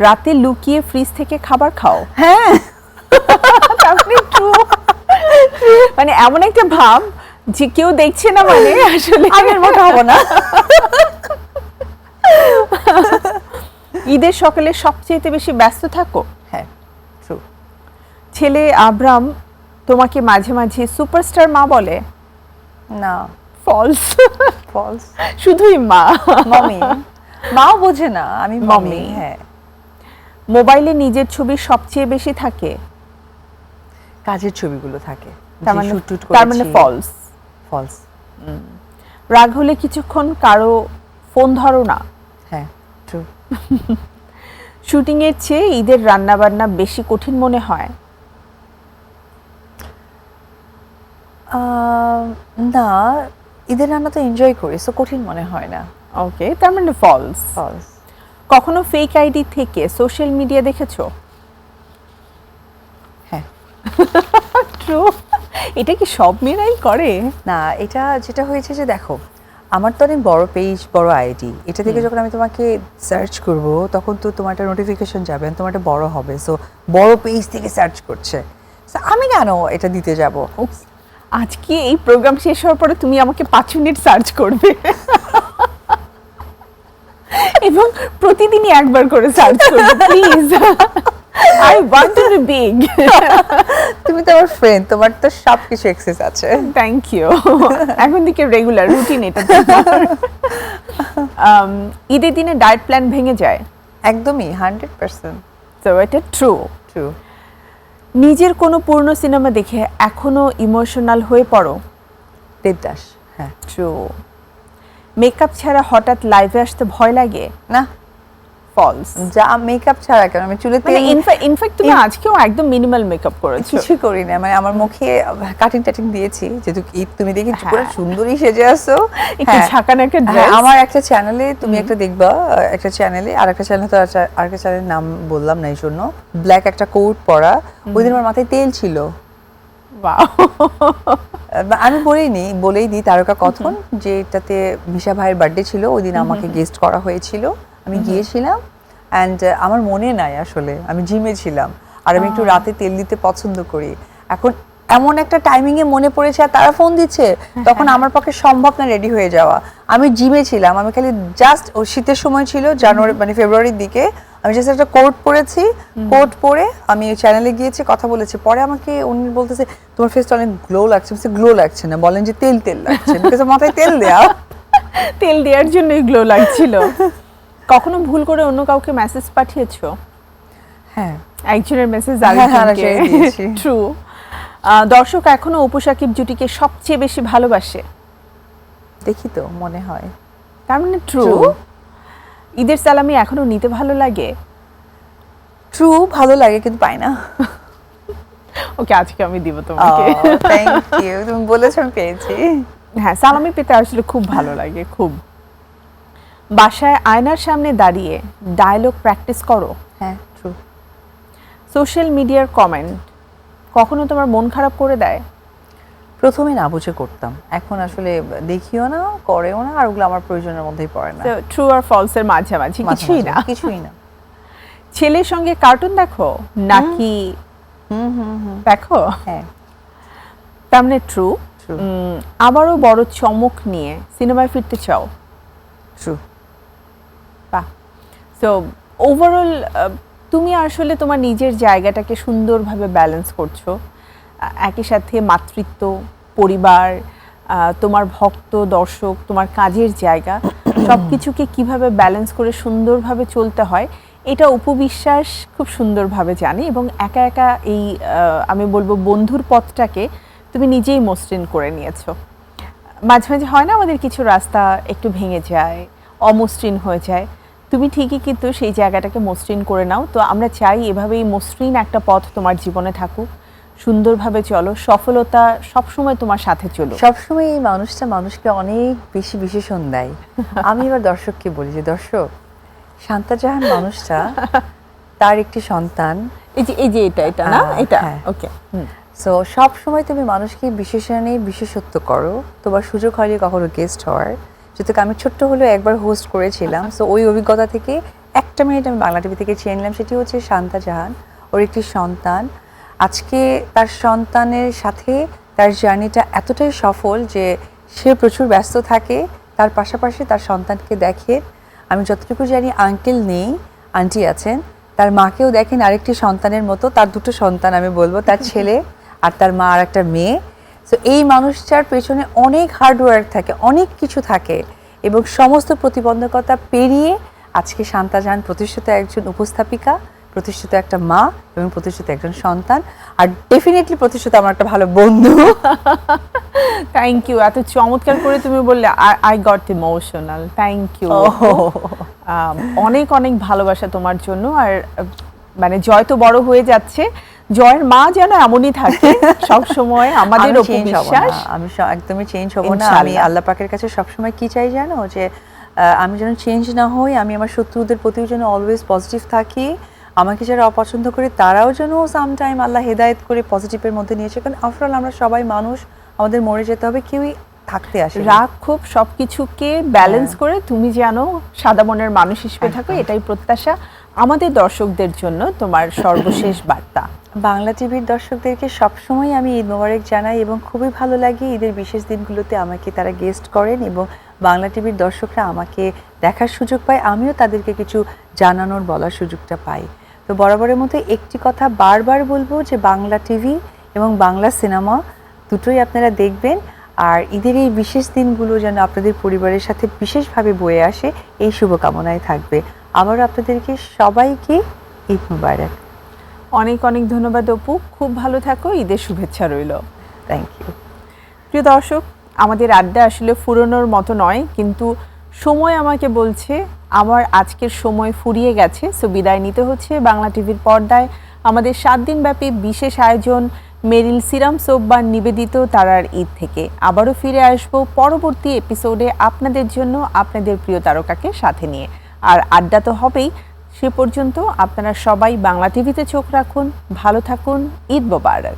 রাতে লুকিয়ে ফ্রিজ থেকে খাবার খাও? হ্যাঁ, তাহলে ট্রু। মানে এমন একটা ভাব যে কেউ দেখছে না, মানে আসলে আগের মতো হবো না। ঈদের সকালে সবচেয়ে বেশি ব্যস্ত থাকো? হ্যাঁ, ট্রু। ছেলে আব্রাম তোমাকে মাঝে মাঝে সুপারস্টার মা বলে? না, ফলস। ফলস। শুধুই মা। মামি, মাও বোঝে না, আমি মামি। মামি। হ্যাঁ, মোবাইলে নিজের ছবি সবচেয়ে বেশি থাকে? কাজের ছবিগুলো থাকে, তার মানে শুট ফলস। ফলস। রাগ হলে কিছুক্ষণ কারো ফোন ধরো না? হ্যাঁ, ট্রু। শুটিং এর চেয়ে ঈদের রান্না বান্না বেশি কঠিন মনে হয়? না, ঈদের রান্না তো এনজয় করি, সো কঠিন মনে হয় না। ওকে, তার মানে ফলস। ফলস। কখনো ফেক আইডি থেকে সোশ্যাল মিডিয়া দেখেছো? হ্যাঁ। ট্রু। এটা কি সব মেয়েরাই করে? না, এটা যেটা হয়েছে যে দেখো, আমার তো অনেক বড় পেজ, বড় আইডি, এটা থেকে যখন আমি তোমাকে সার্চ করব তখন তো তোমার একটা নোটিফিকেশন যাবে, তোমার একটা বড় হবে, সো বড় পেজ থেকে সার্চ করছে, So, আমি কেন এটা দিতে যাব? আজকে এই প্রোগ্রাম শেষ হওয়ার পরে তুমি আমাকে 5 মিনিট সার্চ করবে এবং প্রতিদিনই একবার করে সার্চ করবে, please. I want to be big. তুমি তো আমার ফ্রেন্ড, তোমার তো সবকিছু অ্যাক্সেস আছে। Thank you. এখন থেকে রেগুলার রুটিন এটা। ঈদের দিনে ডায়েট প্ল্যান ভেঙে যায়? একদমই 100%। তো এটা ট্রু। ট্রু। নিজের কোনো পুরনো সিনেমা দেখে এখনো ইমোশনাল হয়ে পড়ো? দেবদাস। হ্যাঁ। ট্রু। মেকআপ ছাড়া হঠাৎ লাইভে আসতে ভয় লাগে? না, ফলস। যা মেকআপ ছাড়া কেন, আমি চুলে মানে ইনফ্যাক্ট তুমি আজকেও একদম মিনিমাল মেকআপ করেছো। কিছু করি না, মানে আমার মুখে কাটিং টাটিং দিয়েছি, যেহেতু ঈদ তুমি দেখি হ্যাঁ। পুরো সুন্দরী সেজে আসো। একটু ঝাঁকানো একটা হ্যাঁ, ড্রেস। আমার একটা চ্যানেলে তুমি একটা দেখবা, একটা চ্যানেলে, আর একটা চ্যানেলে তো আরেকটা চ্যানেলের নাম বললাম না এই জন্য, ব্ল্যাক একটা কোট পরা, ওই দিন আমার মাথায় তেল ছিল। ওয়াও। আমি বলেই দিই তারকা কথন, যে এটাতে মিশা ভাইয়ের বার্থডে ছিল, ওই দিন আমাকে গেস্ট করা হয়েছিল, আমি গিয়েছিলাম, অ্যান্ড আমার মনে নাই আসলে, আমি জিমে ছিলাম, আর আমি একটু রাতে তেল দিতে পছন্দ করি। এখন এমন একটা টাইমিংয়ে মনে পড়েছে আর তারা ফোন দিচ্ছে, তখন আমার পক্ষে সম্ভব না রেডি হয়ে যাওয়া। আমি জিমে ছিলাম, আমি খালি জাস্ট, ও শীতের সময় ছিল, জানুয়ারি মানে ফেব্রুয়ারির দিকে, আমি জাস্ট একটা কোট পরেছি, কোট পরে আমি চ্যানেলে গিয়েছি, কথা বলেছি, পরে আমাকে উনি বলতেছে তোমার ফেসটা অনেক গ্লো লাগছে, গ্লো লাগছে না, বলেন যে তেল তেল লাগছে, বিকজ মাথায় তেল দেয়া। তেল দেওয়ার জন্যই গ্লো লাগছিল। কখনো ভুল করে অন্য কাউকে মেসেজ পাঠিয়েছো? হ্যাঁ, একজনের মেসেজ হ্যাঁ, হ্যাঁ, আরেকজনকে আরেকজনকে দিয়েছি। ট্রু। দর্শক এখনো অপু সাকিব জুটিকে সবচেয়ে বেশি ভালোবাসে, দেখি তো মনে হয়। তার মানে ট্রু। True. ঈদের সালামি এখনো নিতে ভালো লাগে? ট্রু, ভালো লাগে কিন্তু পাই না। ওকে, আজকে আমি দিব তোমাকে। থ্যাংক ইউ, তুমি বলেছো আমি পেয়েছি। হ্যাঁ, সালামি পেতে আসলে খুব ভালো লাগে, খুব। বাসায় আয়নার সামনে দাঁড়িয়ে ডায়লগ প্র্যাকটিস করো? হ্যাঁ, ট্রু। সোশ্যাল মিডিয়ার কমেন্ট কখনো তোমার মন খারাপ করে দেয়? প্রথমে না বুঝে করতাম, এখন আসলে দেখিও না, করেও না, আর ওগুলো আমার প্রয়োজনের মধ্যেই পড়ে না। ট্রু আর ফলসের মাঝামাঝি মাঝে কিছুই মাঝে না। কিছুই না। ছেলের সঙ্গে কার্টুন দেখো নাকি? দেখো। হ্যাঁ, তার মানে ট্রু। True. আবারও বড় চমক নিয়ে সিনেমায় ফিরতে চাও? ট্রু। বাহ। সো ওভারঅল তুমি আসলে তোমার নিজের জায়গাটাকে সুন্দরভাবে ব্যালেন্স করছো। একই সাথে মাতৃত্ব, পরিবার, তোমার ভক্ত, দর্শক, তোমার কাজের জায়গা, সব কিছুকে কীভাবে ব্যালেন্স করে সুন্দরভাবে চলতে হয় এটা অপু বিশ্বাস খুব সুন্দরভাবে জানে, এবং একা একা এই আমি বলবো বন্ধুর পথটাকে তুমি নিজেই মসৃণ করে নিয়েছো। মাঝে মাঝে হয় না আমাদের কিছু রাস্তা একটু ভেঙে যায়, অমসৃণ হয়ে যায়, তুমি ঠিকই কিন্তু সেই জায়গাটাকে মসৃণ করে নাও। তো আমরা চাই এভাবেই মসৃণ একটা পথ তোমার জীবনে থাকুক, সুন্দরভাবে চলো, সফলতা সবসময় তোমার সাথে চলো। সবসময় এই মানুষটা মানুষকে অনেক বেশি বিশেষণ দেয়। আমি এবার দর্শককে বলি যে দর্শক, শান্তা জাহান মানুষটা, তার একটি সন্তান, এই যে এটা না, এটা হ্যাঁ। ওকে। সো সব সময় তুমি মানুষকে বিশেষণে বিশেষত্ব করো। তোমার সুযোগ হয়নি কখনো গেস্ট হওয়ার, যেহেতু আমি ছোট্ট হলেও একবার হোস্ট করেছিলাম। সো ওই অভিজ্ঞতা থেকে একটা মিনিট আমি বাংলা টিভি থেকে চেয়ে নিলাম, সেটি হচ্ছে শান্তা জাহান, ওর একটি সন্তান। আজকে তার সন্তানের সাথে তার জার্নিটা এতটাই সফল যে সে প্রচুর ব্যস্ত থাকে, তার পাশাপাশি তার সন্তানকে দেখে। আমি যতটুকু জানি আঙ্কেল নেই, আন্টি আছেন, তার মাকেও দেখেন আরেকটি সন্তানের মতো। তার দুটো সন্তান আমি বলবো, তার ছেলে আর তার মা আর একটা মেয়ে। সো এই মানুষটার পেছনে অনেক হার্ডওয়ার্ক থাকে, অনেক কিছু থাকে, এবং সমস্ত প্রতিবন্ধকতা পেরিয়ে আজকে শান্তা জাহান প্রতিষ্ঠিত একজন উপস্থাপিকা, প্রতিষ্ঠিত একটা মা, এবং প্রতিষ্ঠিত একজন সন্তান, আর ডেফিনেটলি প্রতিষ্ঠিত আমার একটা ভালো বন্ধু। থ্যাংক ইউ, এত চমৎকার করে তুমি বললে, I got emotional. Thank you. অনেক অনেক ভালোবাসা তোমার জন্য। আর মানে জয় তো বড় হয়ে যাচ্ছে, জয়ের মা যেন এমনই থাকে সব সময় আমাদের আমি অপু চেঞ্জ হব বিশ্বাস। না, আমি একদমই চেঞ্জ হব না। আমি ইনশাআল্লাহ। আল্লাহ পাকের কাছে সবসময় কি চাই জানো, যে আমি যেন চেঞ্জ না হই, আমি আমার শত্রুদের প্রতিও যেন অলওয়েজ পজিটিভ থাকি, আমাকে যারা অপছন্দ করে তারাও যেন সামটাইম আল্লাহ হেদায়েত করে পজিটিভের মধ্যে নিয়েছে। কারণ আফটার অল আমরা সবাই মানুষ, আমাদের মরে যেতে হবে, কেউই থাকতে আসে না। রাগ খুব সবকিছুকে ব্যালেন্স করে তুমি যেন সাদা মনের মানুষ হিসেবে থাকো, এটাই প্রত্যাশা আমাদের দর্শকদের জন্য। তোমার সর্বশেষ বার্তা? বাংলা টিভির দর্শকদেরকে সবসময় আমি ঈদ মোবারক জানাই, এবং খুবই ভালো লাগে ঈদের বিশেষ দিনগুলোতে আমাকে তারা গেস্ট করেন, এবং বাংলা টিভির দর্শকরা আমাকে দেখার সুযোগ পায়, আমিও তাদেরকে কিছু জানানোর বলার সুযোগটা পাই। তো বরাবরের মতো একটি কথা বারবার বলবো, যে বাংলা টিভি এবং বাংলা সিনেমা দুটোই আপনারা দেখবেন, আর ঈদের এই বিশেষ দিনগুলো যেন আপনাদের পরিবারের সাথে বিশেষভাবে বয়ে আসে, এই শুভকামনায় থাকবে। আবারও আপনাদেরকে সবাইকে ঈদ মোবারক। অনেক অনেক ধন্যবাদ অপু, খুব ভালো থাকো, ঈদের শুভেচ্ছা রইল। Thank you. প্রিয় দর্শক, আমাদের আড্ডা আসলে ফুরোনোর মতো নয়, কিন্তু সময় আমাকে বলছে আমার আজকের সময় ফুরিয়ে গেছে। সো বিদায় নিতে হচ্ছে বাংলা টিভির পর্দায় আমাদের 7 দিনব্যাপী বিশেষ আয়োজন মেরিল সিরাম সোপ বার নিবেদিত তারার ঈদ থেকে। আবারও ফিরে আসবো পরবর্তী এপিসোডে আপনাদের জন্য আপনাদের প্রিয় তারকাকে সাথে নিয়ে। আর আড্ডা তো হবেই, সে পর্যন্ত আপনারা সবাই বাংলা টিভিতে চোখ রাখুন, ভালো থাকুন, ঈদ মোবারক।